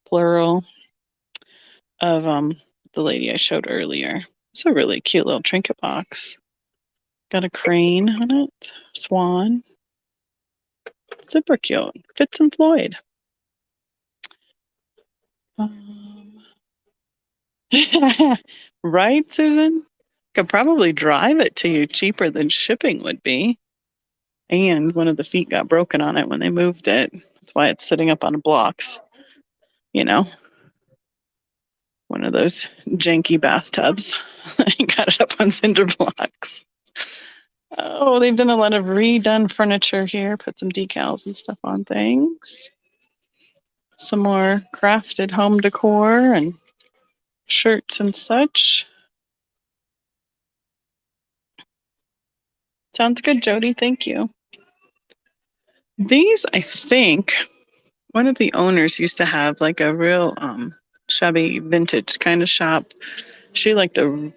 plural, of the lady I showed earlier. It's a really cute little trinket box. Got a crane on it, swan. Super cute. Fits and Floyd. Right, Susan? Could probably drive it to you cheaper than shipping would be. And one of the feet got broken on it when they moved it. That's why it's sitting up on blocks. You know, one of those janky bathtubs. Got it up on cinder blocks. Oh, they've done a lot of redone furniture here. Put some decals and stuff on things. Some more crafted home decor and shirts and such. Sounds good, Jody. Thank you. These, I think, one of the owners used to have like a real shabby vintage kind of shop. She liked the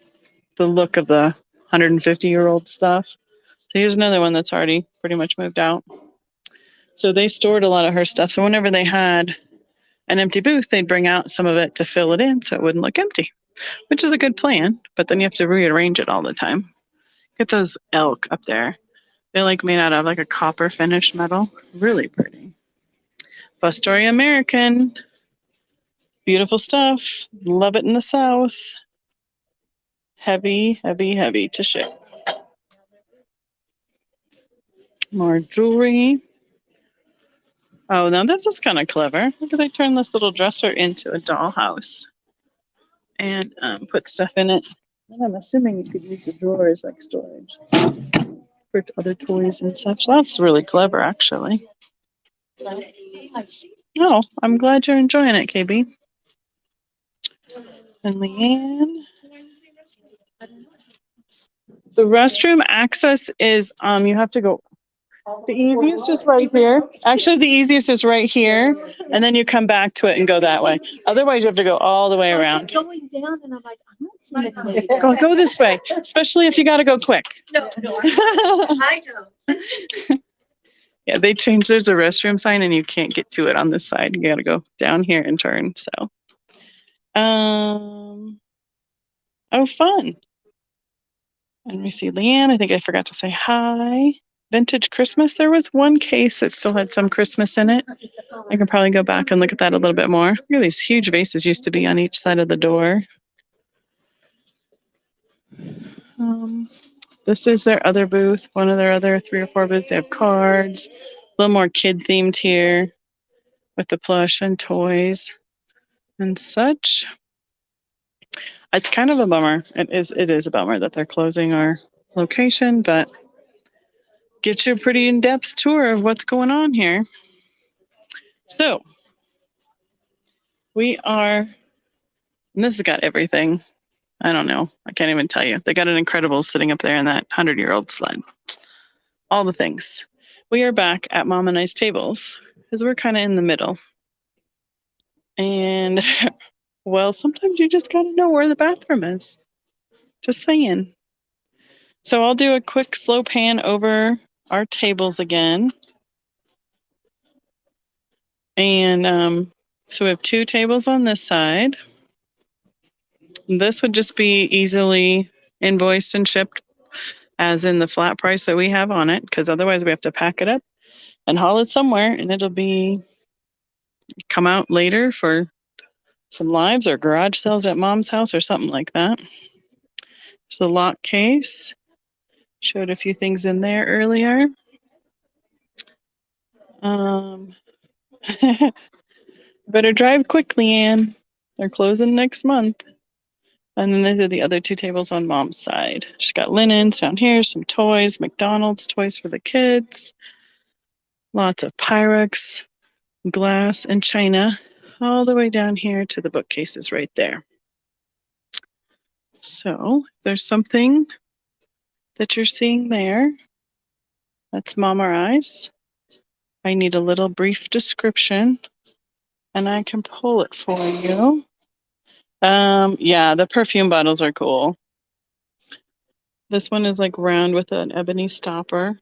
look of the 150-year-old stuff. So here's another one that's already pretty much moved out. So they stored a lot of her stuff. So whenever they had an empty booth, they'd bring out some of it to fill it in so it wouldn't look empty, which is a good plan. But then you have to rearrange it all the time. Get those elk up there. They're like made out of like a copper finished metal. Really pretty. Bustoria American. Beautiful stuff. Love it in the South. Heavy, heavy, heavy to ship. More jewelry. Oh, now this is kind of clever. Look at they turn this little dresser into a dollhouse and put stuff in it. And I'm assuming you could use the drawers like storage for other toys and such. That's really clever, actually. Oh, I'm glad you're enjoying it, KB. And Leanne. The restroom access is you have to go. The easiest is right here. Actually, the easiest is right here, and then you come back to it and go that way. Otherwise, you have to go all the way around. Going down, and I'm like, I'm not seeing it. Go this way, especially if you got to go quick. No, I don't. Yeah, they changed. There's a restroom sign, and you can't get to it on this side. You got to go down here and turn. So, oh, fun. Let me see, Leanne. I think I forgot to say hi. Vintage Christmas. There was one case that still had some Christmas in it. I can probably go back and look at that a little bit more. Look at these huge vases used to be on each side of the door. This is their other booth, one of their other 3 or 4 booths. They have cards, a little more kid themed here with the plush and toys and such. It's kind of a bummer. It is a bummer that they're closing our location, but get you a pretty in-depth tour of what's going on here. So we are, and this has got everything. I don't know. I can't even tell you. They got an Incredible sitting up there in that 100-year-old sled. All the things. We are back at Mom and I's tables because we're kind of in the middle. And, well, sometimes you just got to know where the bathroom is. Just saying. So I'll do a quick slow pan over our tables again. And so we have 2 tables on this side. This would just be easily invoiced and shipped as in the flat price that we have on it, because otherwise we have to pack it up and haul it somewhere, and it'll be come out later for some lives or garage sales at mom's house or something like that. So the lock case, showed a few things in there earlier. Better drive quickly, Anne. They're closing next month. And then these are the other 2 tables on mom's side. She's got linens down here, some toys, McDonald's toys for the kids, lots of Pyrex, glass, and china, all the way down here to the bookcases right there. So if there's something that you're seeing there, that's Mama Eyes. I need a little brief description, and I can pull it for you. Yeah, the perfume bottles are cool. This one is like round with an ebony stopper.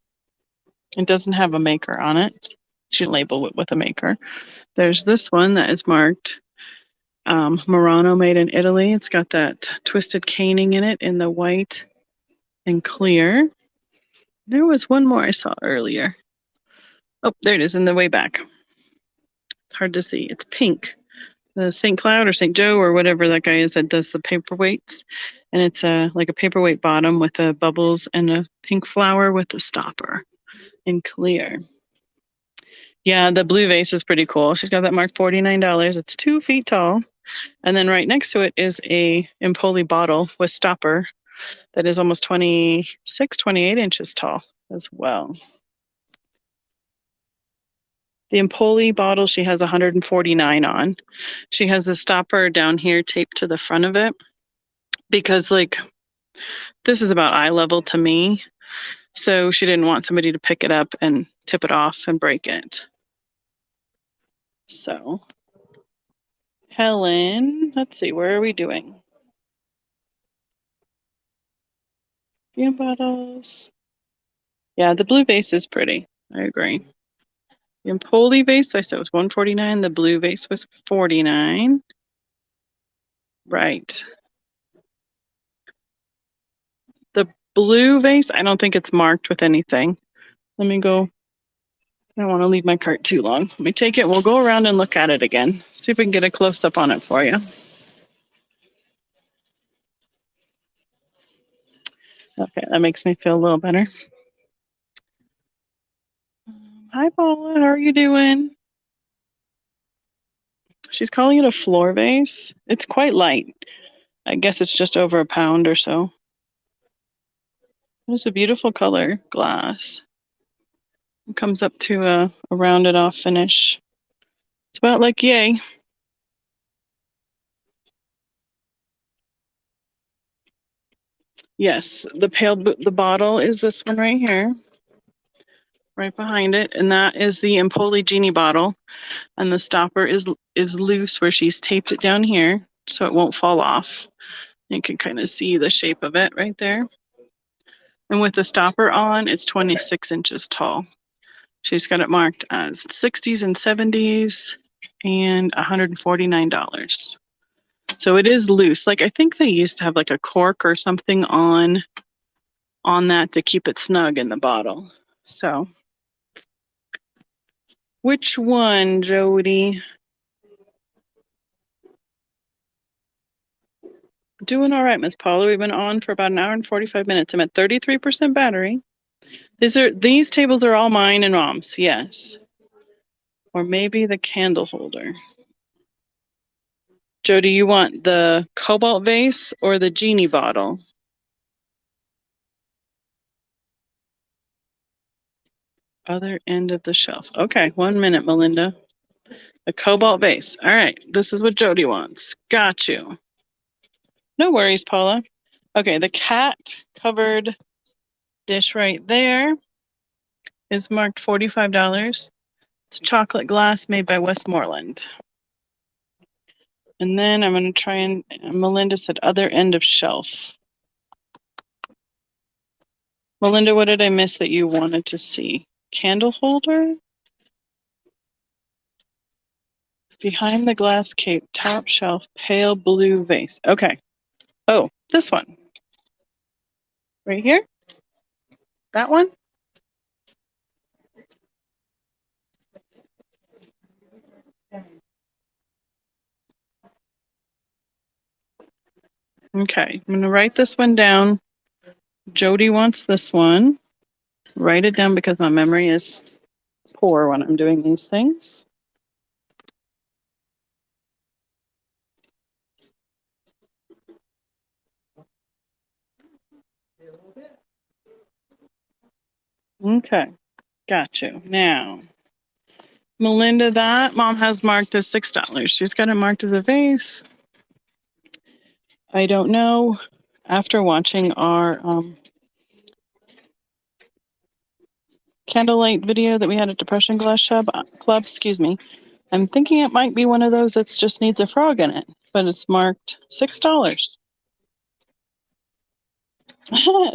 It doesn't have a maker on it. She labeled it with a maker. There's this one that is marked Murano, made in Italy. It's got that twisted caning in it in the white and clear. There was one more I saw earlier. Oh, there it is in the way back. It's hard to see. It's pink. The St. Cloud or St. Joe or whatever that guy is that does the paperweights. And it's like a paperweight bottom with the bubbles and a pink flower with a stopper in clear. Yeah, the blue vase is pretty cool. She's got that marked $49. It's 2 feet tall. And then right next to it is a Empoli bottle with stopper that is almost 26, 28 inches tall as well. The Empoli bottle, she has 149 on. She has the stopper down here taped to the front of it because, like, this is about eye level to me. So she didn't want somebody to pick it up and tip it off and break it. So, Helen, let's see, where are we doing? Beer bottles. Yeah, the blue vase is pretty. I agree. The Empoli vase, I said was 149. The blue vase was 49. Right. The blue vase, I don't think it's marked with anything. Let me go. I don't want to leave my cart too long. Let me take it. We'll go around and look at it again. See if we can get a close up on it for you. Okay, that makes me feel a little better. Hi, Paula. How are you doing? She's calling it a floor vase. It's quite light. I guess it's just over a pound or so. It's a beautiful color glass. It comes up to a rounded off finish. It's about like yay. Yes, the bottle is this one right here, right behind it, and that is the Empoli Genie bottle. And the stopper is loose where she's taped it down here so it won't fall off. You can kind of see the shape of it right there. And with the stopper on, it's 26 inches tall. She's got it marked as 60s and 70s and $149. So it is loose. Like, I think they used to have like a cork or something on that to keep it snug in the bottle. So which one, Jody? Doing all right, Miss Paula. We've been on for about an hour and 45 minutes. I'm at 33% battery. These tables are all mine and Mom's, yes. Or maybe the candle holder. Joe, do you want the cobalt vase or the Genie bottle? Other end of the shelf. Okay, 1 minute, Melinda. A cobalt vase. All right, this is what Jody wants. Got you. No worries, Paula. Okay, the cat covered dish right there is marked $45. It's chocolate glass made by Westmoreland. And then I'm going to try and, Melinda said other end of shelf. Melinda, what did I miss that you wanted to see? Candle holder? Behind the glass cape, top shelf, pale blue vase. Okay. Oh, this one. Right here? That one? Okay, I'm going to write this one down. Jody wants this one. Write it down because my memory is poor when I'm doing these things. Okay, got you. Now, Melinda, that mom has marked as $6. She's got it marked as a vase. I don't know. After watching our candlelight video that we had at Depression Glass Club, excuse me, I'm thinking it might be one of those that just needs a frog in it, but it's marked $6.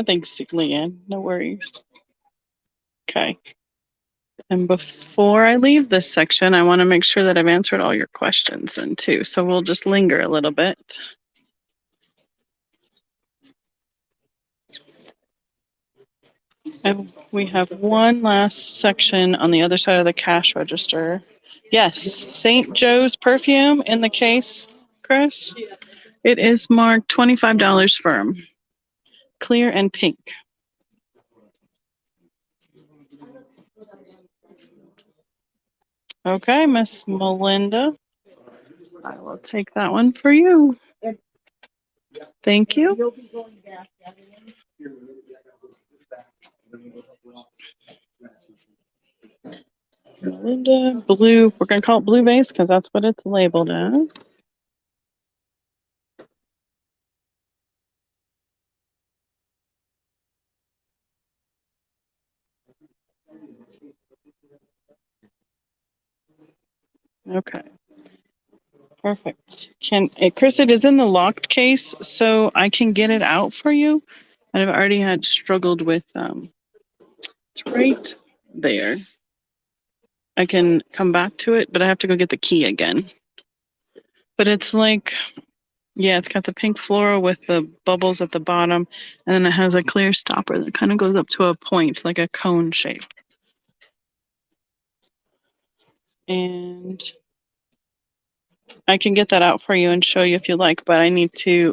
Thanks, Leanne. No worries. Okay. And before I leave this section, I want to make sure that I've answered all your questions then too. So we'll just linger a little bit. And we have one last section on the other side of the cash register. Yes, St. Joe's perfume in the case, Chris. It is marked $25 firm, clear and pink. Okay, Miss Melinda. I will take that one for you. Thank you. Melinda, blue. We're going to call it blue vase because that's what it's labeled as. Okay. Perfect. Chris, it is in the locked case, so I can get it out for you. And I've already had struggled with, it's right there. I can come back to it, but I have to go get the key again. But it's like, yeah, it's got the pink floral with the bubbles at the bottom, and then it has a clear stopper that kind of goes up to a point, like a cone shape. And I can get that out for you and show you if you like, but I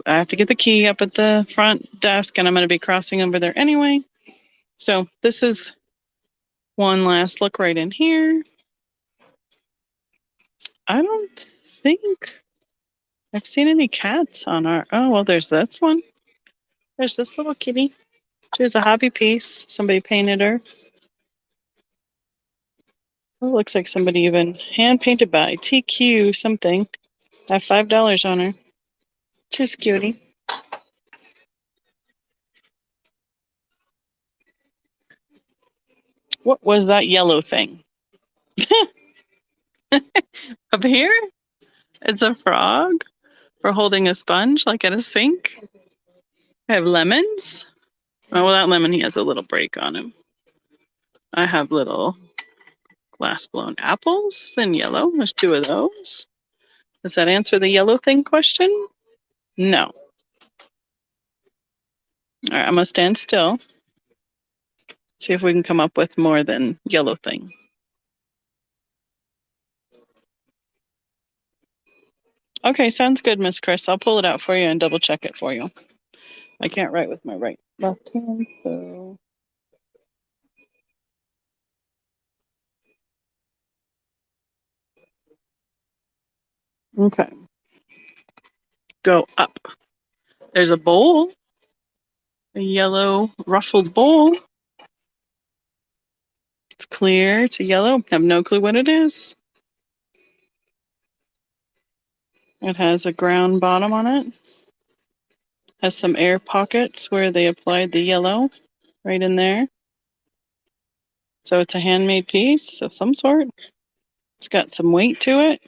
have to get the key up at the front desk, and I'm going to be crossing over there anyway. So this is one last look right in here. I don't think I've seen any cats on our, oh, well, there's this one. There's this little kitty. She's a hobby piece. Somebody painted her. Oh, looks like somebody even hand painted by TQ something. I have $5 on her. She's cutie. What was that yellow thing? Up here? It's a frog for holding a sponge like at a sink. I have lemons. Oh, well, that lemon, he has a little break on him. I have little glass blown apples in yellow. There's 2 of those. Does that answer the yellow thing question? No. All right, I'm going to stand still. See if we can come up with more than yellow thing. Okay, sounds good, Miss Chris. I'll pull it out for you and double check it for you. I can't write with my left hand, so. Okay. Go up. There's a bowl, a yellow ruffled bowl. It's clear to yellow. Have no clue what it is. It has a ground bottom on it. Has some air pockets where they applied the yellow right in there. So it's a handmade piece of some sort. It's got some weight to it.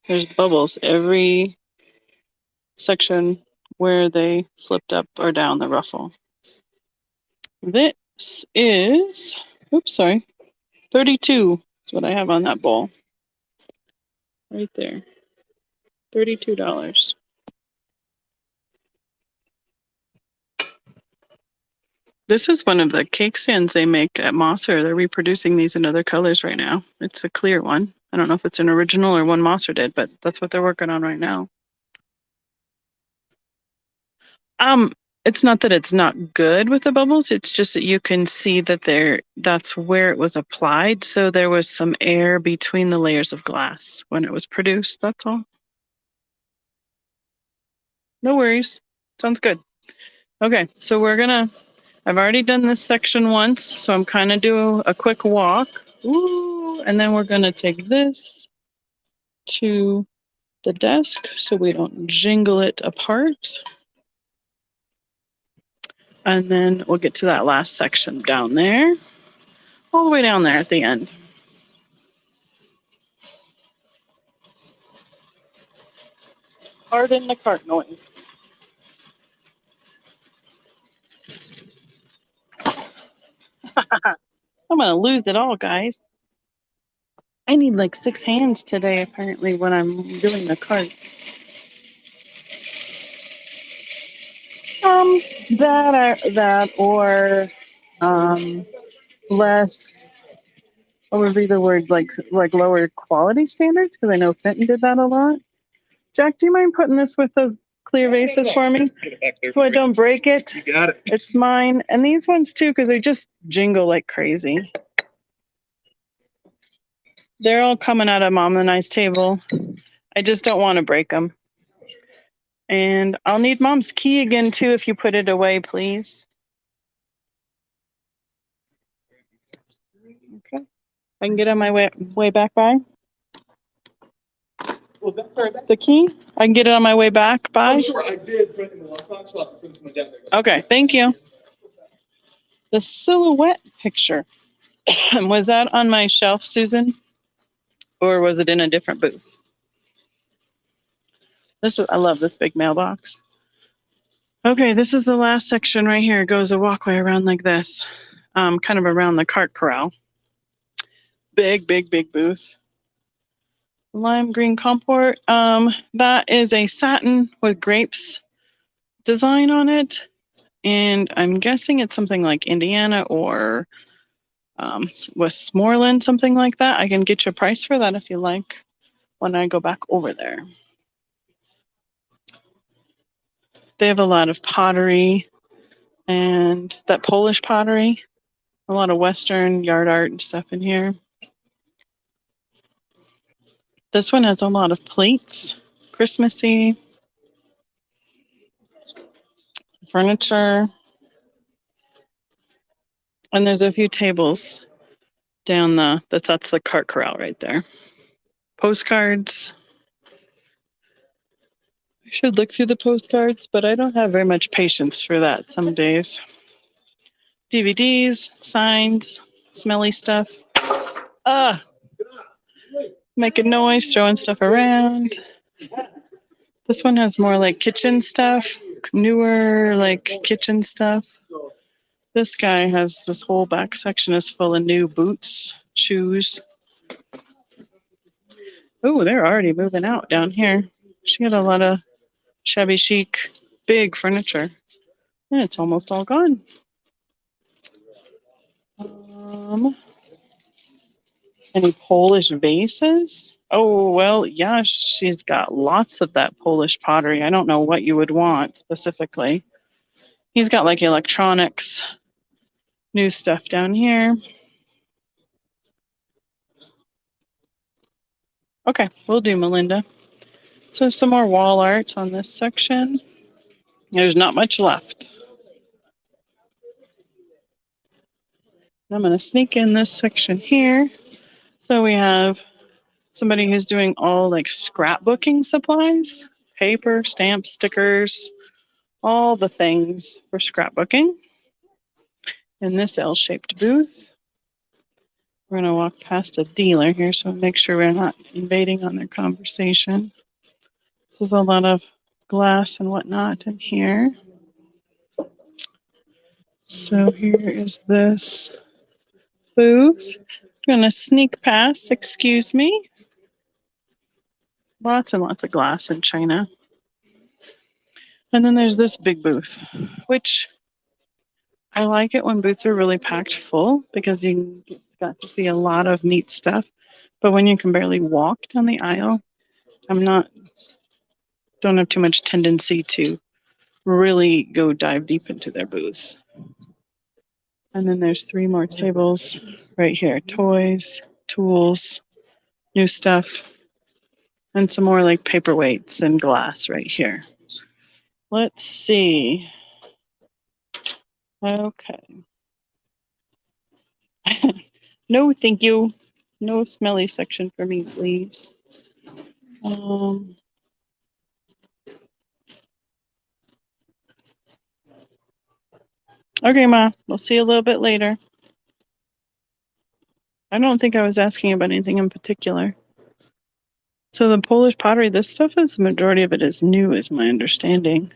There's bubbles every section where they flipped up or down the ruffle. This is, oops, sorry, 32 is what I have on that bowl. Right there. $32. This is one of the cake stands they make at Mosser. They're reproducing these in other colors right now. It's a clear one. I don't know if it's an original or one Mosser did, but that's what they're working on right now. It's not that it's not good with the bubbles. It's just that you can see that that's where it was applied. So there was some air between the layers of glass when it was produced. That's all. No worries. Sounds good. Okay, so I've already done this section once, so I'm kind of doing a quick walk. Ooh, and then we're gonna take this to the desk so we don't jingle it apart. And then we'll get to that last section down there, all the way down there at the end. Pardon the cart noise. I'm gonna lose it all, guys. I need like 6 hands today, apparently, when I'm doing the cart. That or less. What would be the word, like lower quality standards? Because I know Fenton did that a lot. Jack, do you mind putting this with those clear vases for me, so I don't break it? You got it. It's mine, and these ones too, because they just jingle like crazy. They're all coming out of Mom and I's table. I just don't want to break them. And I'll need Mom's key again too if you put it away, please. Okay. I can get on my way back by. Was that sorry? The key? I can get it on my way back by? Oh, sure, I did put it in the lockbox, so I'll send someone down there. Okay, thank you. The silhouette picture. Was that on my shelf, Susan? Or was it in a different booth? I love this big mailbox. Okay, this is the last section right here. It goes a walkway around like this, kind of around the cart corral. Big booth. Lime green comport. That is a satin with grapes design on it. And I'm guessing it's something like Indiana or Westmoreland, something like that. I can get you a price for that if you like when I go back over there. They have a lot of pottery and that Polish pottery, a lot of Western yard art and stuff in here. This one has a lot of plates, Christmassy, furniture, and there's a few tables down that's the cart corral right there. Postcards. I should look through the postcards, but I don't have very much patience for that some days. DVDs, signs, smelly stuff. Making noise, throwing stuff around. This one has more like kitchen stuff, newer like kitchen stuff. This guy has this whole back section is full of new boots, shoes. Oh, they're already moving out down here. She had a lot of shabby chic, big furniture. And it's almost all gone. Any Polish vases? Oh, well, yeah, she's got lots of that Polish pottery. I don't know what you would want specifically. He's got like electronics, new stuff down here. Okay, we'll do Melinda. So some more wall art on this section. There's not much left. I'm going to sneak in this section here. So we have somebody who's doing all like scrapbooking supplies, paper, stamps, stickers, all the things for scrapbooking in this L-shaped booth. We're going to walk past a dealer here, so make sure we're not invading on their conversation. There's a lot of glass and whatnot in here. So here is this booth. I'm gonna sneak past, excuse me. Lots and lots of glass and china. And then there's this big booth, which I like it when booths are really packed full because you got to see a lot of neat stuff. But when you can barely walk down the aisle, don't have too much tendency to really go dive deep into their booths. And then there's 3 more tables right here. Toys, tools, new stuff, and some more like paperweights and glass right here. Let's see. Okay. No, thank you. No smelly section for me, please. Okay, Ma. We'll see you a little bit later. I don't think I was asking about anything in particular. So the Polish pottery, this stuff is, the majority of it is new, is my understanding.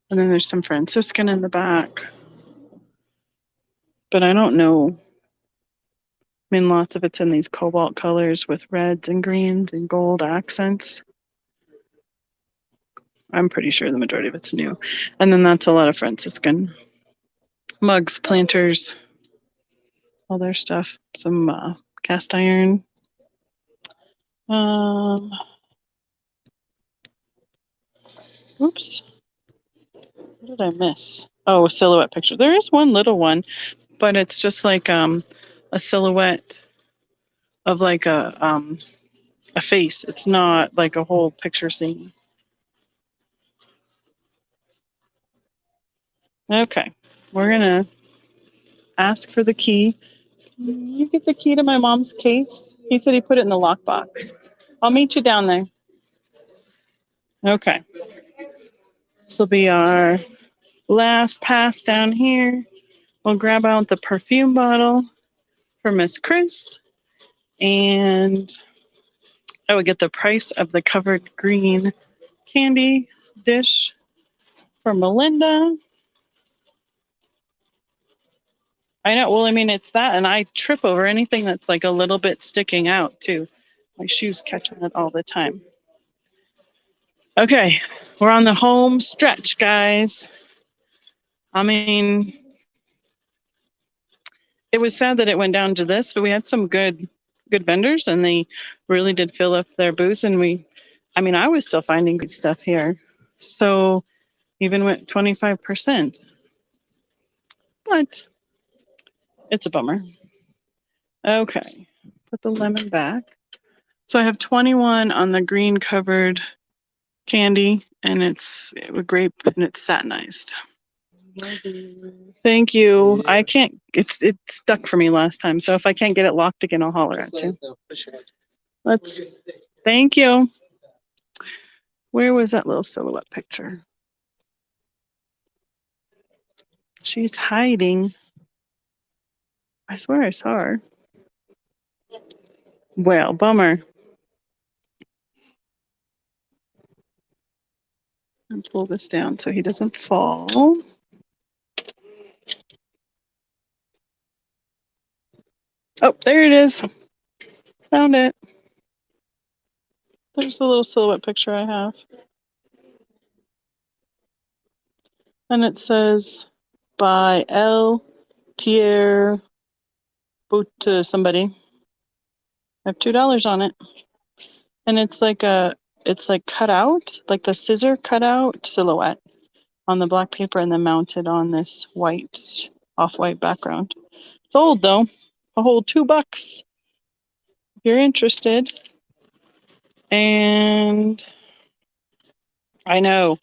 And then there's some Franciscan in the back. But I don't know. I mean, lots of it's in these cobalt colors with reds and greens and gold accents. I'm pretty sure the majority of it's new. And then that's a lot of Franciscan. Mugs, planters, all their stuff. Some cast iron. Oops. What did I miss? Oh, a silhouette picture. There is one little one, but it's just like a silhouette of like a face. It's not like a whole picture scene. Okay, we're gonna ask for the key. You get the key to my mom's case. He said he put it in the lockbox. I'll meet you down there. Okay. This will be our last pass down here. We'll grab out the perfume bottle for Miss Chris. And I would get the price of the covered green candy dish for Melinda. I know. Well, I mean, it's that, and I trip over anything that's like a little bit sticking out too. My shoes catching it all the time. Okay, we're on the home stretch, guys. I mean, it was sad that it went down to this, but we had some good vendors, and they really did fill up their booths. And I was still finding good stuff here. So even went 25%, but it's a bummer. Okay, put the lemon back. So I have 21 on the green covered candy, and it's a grape, and it's satinized. Thank you. I can't. It stuck for me last time, so if I can't get it locked again, I'll holler at you. Let's. Thank you. Where was that little silhouette picture? She's hiding. I swear I saw her. Well, bummer. And pull this down so he doesn't fall. Oh, there it is. Found it. There's the little silhouette picture I have. And it says by L. Pierre Boot to somebody. I have $2 on it. And it's like cut out, like the scissor cut out silhouette on the black paper and then mounted on this white, off-white background. It's old though. A whole $2 if you're interested. And I know.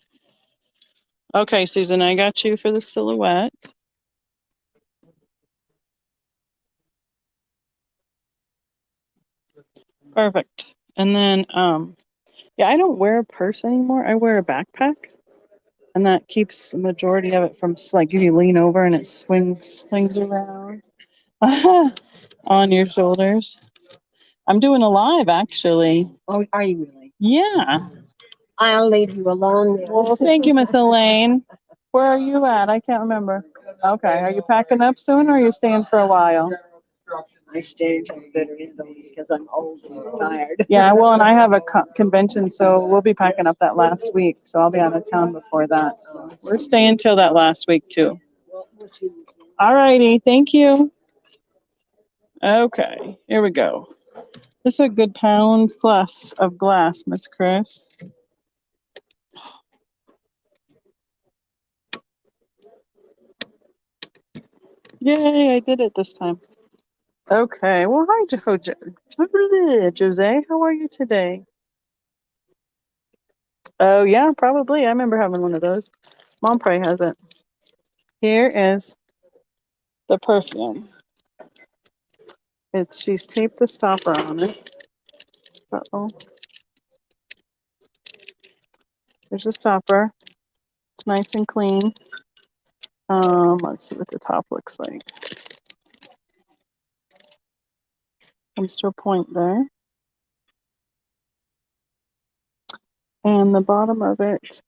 Okay, Susan, I got you for the silhouette. Perfect. And then, yeah, I don't wear a purse anymore. I wear a backpack. And that keeps the majority of it from, like, you lean over and it swings around on your shoulders. I'm doing a live, actually. Oh, are you really? Yeah. I'll leave you alone then. Well, thank you, Miss Elaine. Where are you at? I can't remember. Okay. Are you packing up soon or are you staying for a while? I stay until the bitter end only because I'm old and tired. Yeah, well, and I have a convention, so we'll be packing up that last week. So I'll be out of town before that. So we're staying till that last week too. All righty. Thank you. Okay. Here we go. This is a good pound plus of glass, Miss Chris. Yay, I did it this time. Okay. Well, hi, Jose. How are you today? Oh, yeah, probably. I remember having one of those. Mom probably has it. Here is the perfume. She's taped the stopper on it. Uh-oh. There's the stopper. It's nice and clean. Let's see what the top looks like. Comes to a point there. And the bottom of it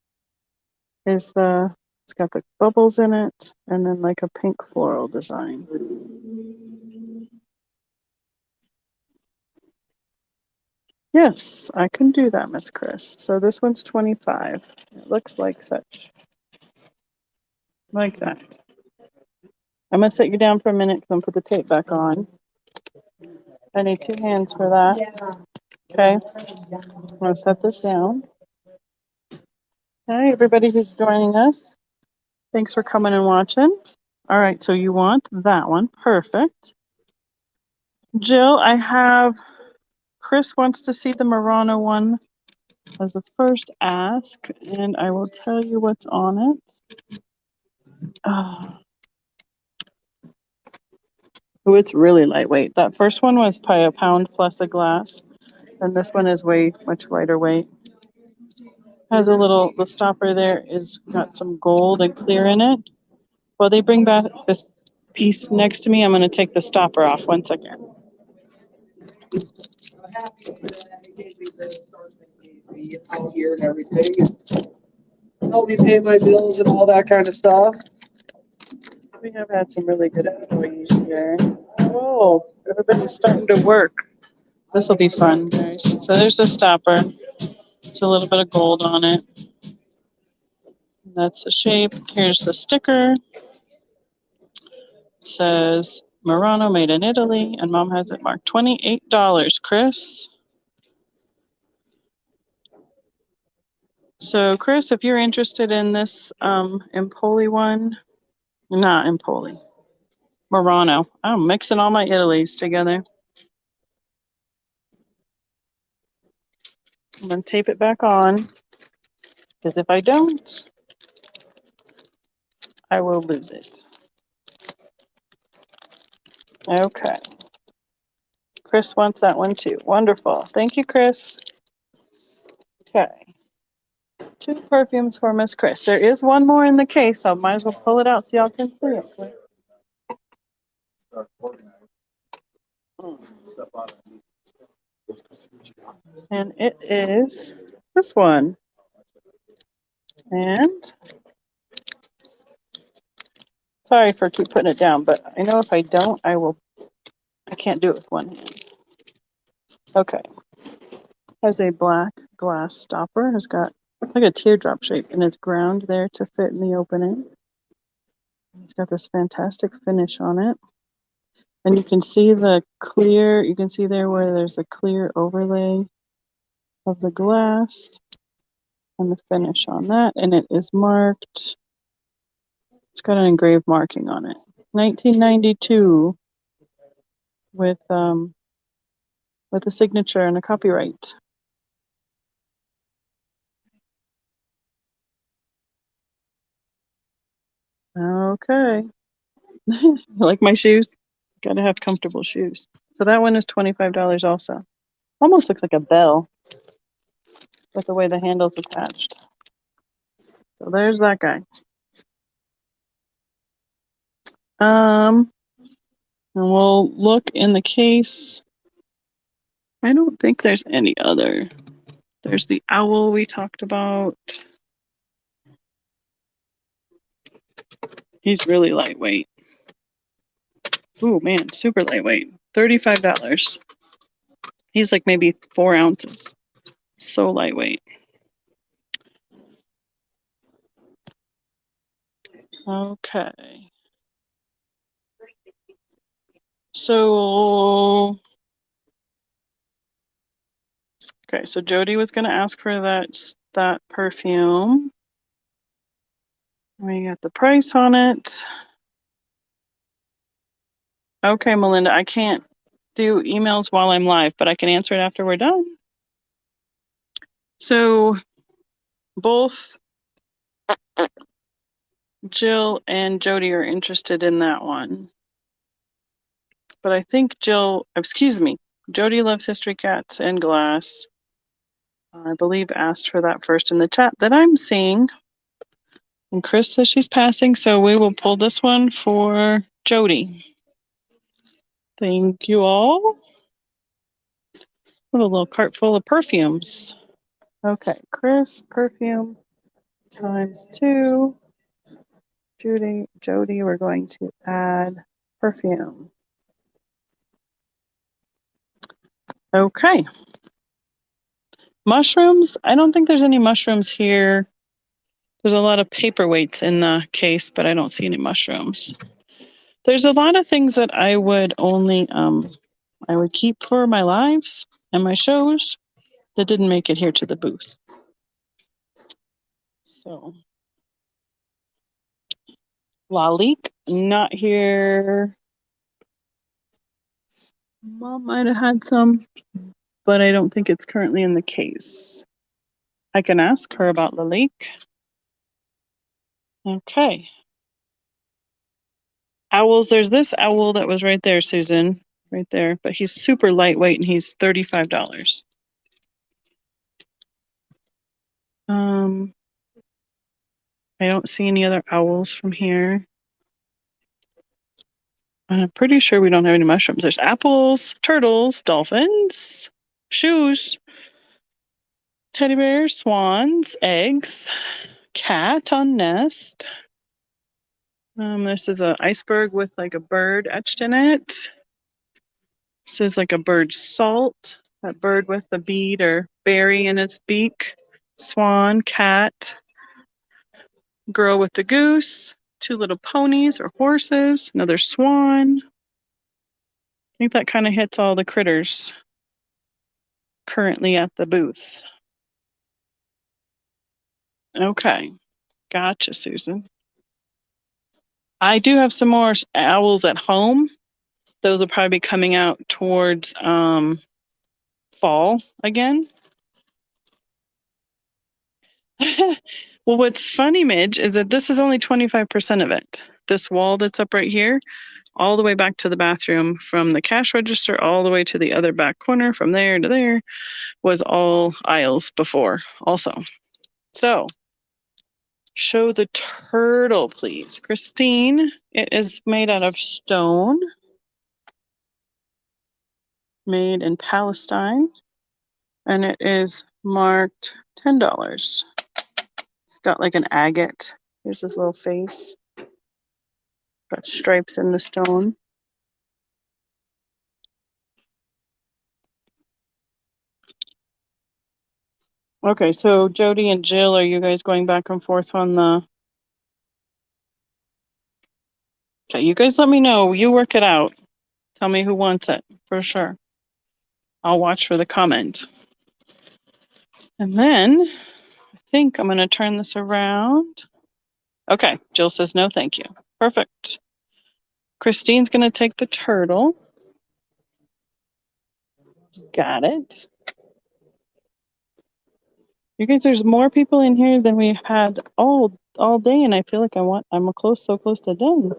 is it's got the bubbles in it and then like a pink floral design. Yes, I can do that, Miss Chris. So this one's 25. It looks like such. Like that. I'm going to set you down for a minute because I'm put the tape back on. I need 2 hands for that. Okay. I'm going to set this down. Hi, everybody who's joining us. Thanks for coming and watching. All right, so you want that one. Perfect. Jill, I have Chris wants to see the Murano one as a first ask, and I will tell you what's on it. Oh, it's really lightweight. That first one was probably a pound plus a glass, and this one is way much lighter weight. Has the stopper there is got some gold and clear in it. While they bring back this piece next to me, I'm going to take the stopper off. 1 second. Here and everything. Help me pay my bills and all that kind of stuff. We have had some really good employees here. Oh, everybody's starting to work. This will be fun, guys. So there's the stopper. It's a little bit of gold on it. That's the shape. Here's the sticker. It says Murano made in Italy, and Mom has it marked $28, Chris. So, Chris, if you're interested in this Empoli one, not Empoli, Murano. I'm mixing all my Italys together. I'm going to tape it back on, because if I don't, I will lose it. Okay. Chris wants that one too. Wonderful. Thank you, Chris. Okay. 2 perfumes for Miss Chris. There is one more in the case, so I might as well pull it out so y'all can see it. And it is this one. And sorry for keep putting it down, but I know if I don't, I can't do it with one hand. Okay. Has a black glass stopper. It's like a teardrop shape, and it's ground there to fit in the opening. It's got this fantastic finish on it. And you can see you can see there where there's a clear overlay of the glass and the finish on that. And it is marked, it's got an engraved marking on it. 1992 with a signature and a copyright. Okay. Like my shoes? Gotta have comfortable shoes. So that one is $25 also. Almost looks like a bell with the way the handle's attached. So there's that guy. And we'll look in the case. I don't think there's any other. There's the owl we talked about. He's really lightweight. Ooh, man, super lightweight. $35. He's like maybe 4 ounces. So lightweight. Okay. So, okay, so Jody was going to ask for that perfume. We got the price on it. Okay, Melinda, I can't do emails while I'm live, but I can answer it after we're done. So both Jill and Jody are interested in that one. But I think Jody loves History Cats and Glass. I believe asked for that first in the chat that I'm seeing. And Chris says she's passing, so we will pull this one for Jody. Thank you all. What a little cart full of perfumes. Okay, Chris, perfume times 2. Jody, we're going to add perfume. Okay. Mushrooms, I don't think there's any mushrooms here. There's a lot of paperweights in the case, but I don't see any mushrooms. There's a lot of things that I would only, I would keep for my lives and my shows that didn't make it here to the booth. So, Lalique, not here. Mom might have had some, but I don't think it's currently in the case. I can ask her about Lalique. Okay. Owls, there's this owl that was right there, Susan, right there, but he's super lightweight and he's $35. I don't see any other owls from here. I'm pretty sure we don't have any mushrooms. There's apples, turtles, dolphins, shoes, teddy bears, swans, eggs, cat on nest. This is an iceberg with like a bird etched in it. This is like a bird salt, that bird with the bead or berry in its beak. Swan, cat, girl with the goose, 2 little ponies or horses, another swan. I think that kind of hits all the critters currently at the booths. Okay, gotcha, Susan. I do have some more owls at home. Those will probably be coming out towards fall again. Well, what's funny, Midge, is that this is only 25% of it. This wall that's up right here, all the way back to the bathroom, from the cash register all the way to the other back corner, from there to there, was all aisles before also. So, show the turtle, please. Christine, it is made out of stone, made in Palestine, and it is marked $10. It's got like an agate. Here's his little face. Got stripes in the stone. Okay, so Jody and Jill, are you guys going back and forth on the... Okay, you guys let me know. You work it out. Tell me who wants it, for sure. I'll watch for the comment. And then, I think I'm going to turn this around. Okay, Jill says no, thank you. Perfect. Christine's going to take the turtle. Got it. You guys, there's more people in here than we had all day, and I feel like I'm so close to done.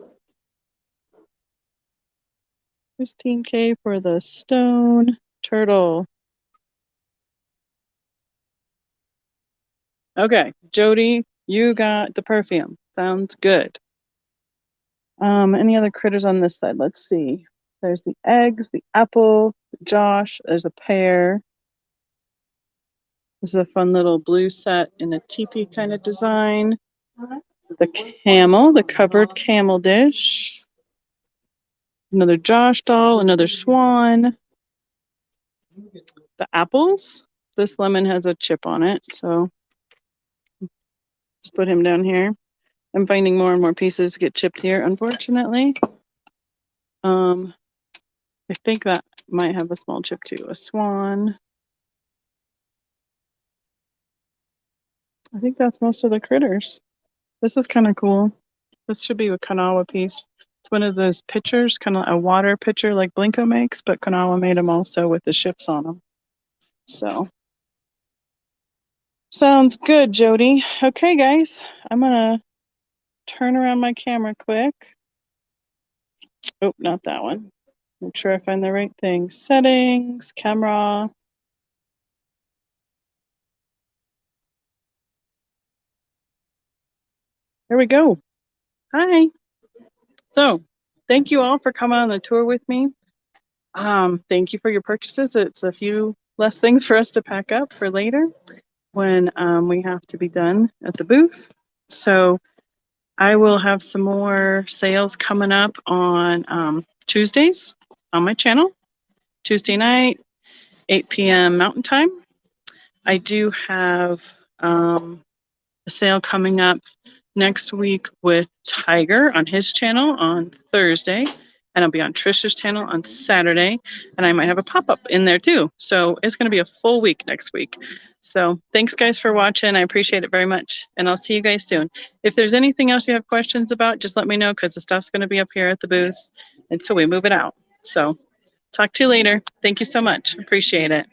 16K for the stone turtle. Okay, Jody, you got the perfume. Sounds good. Any other critters on this side? Let's see. There's the eggs, the apple, Josh. There's a pear. This is a fun little blue set in a teepee kind of design. The camel, the covered camel dish. Another Josh doll, another swan. The apples. This lemon has a chip on it, so just put him down here. I'm finding more and more pieces get chipped here, unfortunately. I think that might have a small chip too. A swan. I think that's most of the critters. This is kind of cool. This should be a Kanawa piece. It's one of those pitchers, kind of a water pitcher like Blinko makes, but Kanawa made them also with the ships on them. So, sounds good, Jody. Okay, guys, I'm gonna turn around my camera quick. Oh, not that one. Make sure I find the right thing. Settings, camera. There we go. Hi. So, thank you all for coming on the tour with me. Thank you for your purchases. It's a few less things for us to pack up for later when we have to be done at the booth. So I will have some more sales coming up on Tuesdays on my channel. Tuesday night, 8 p.m. Mountain Time. I do have a sale coming up next week with Tiger on his channel on Thursday, and I'll be on Trisha's channel on Saturday, and I might have a pop-up in there too. So it's going to be a full week next week. So thanks guys for watching. I appreciate it very much, and I'll see you guys soon. If there's anything else you have questions about, just let me know, because the stuff's going to be up here at the booth until we move it out. So talk to you later. Thank you so much. Appreciate it.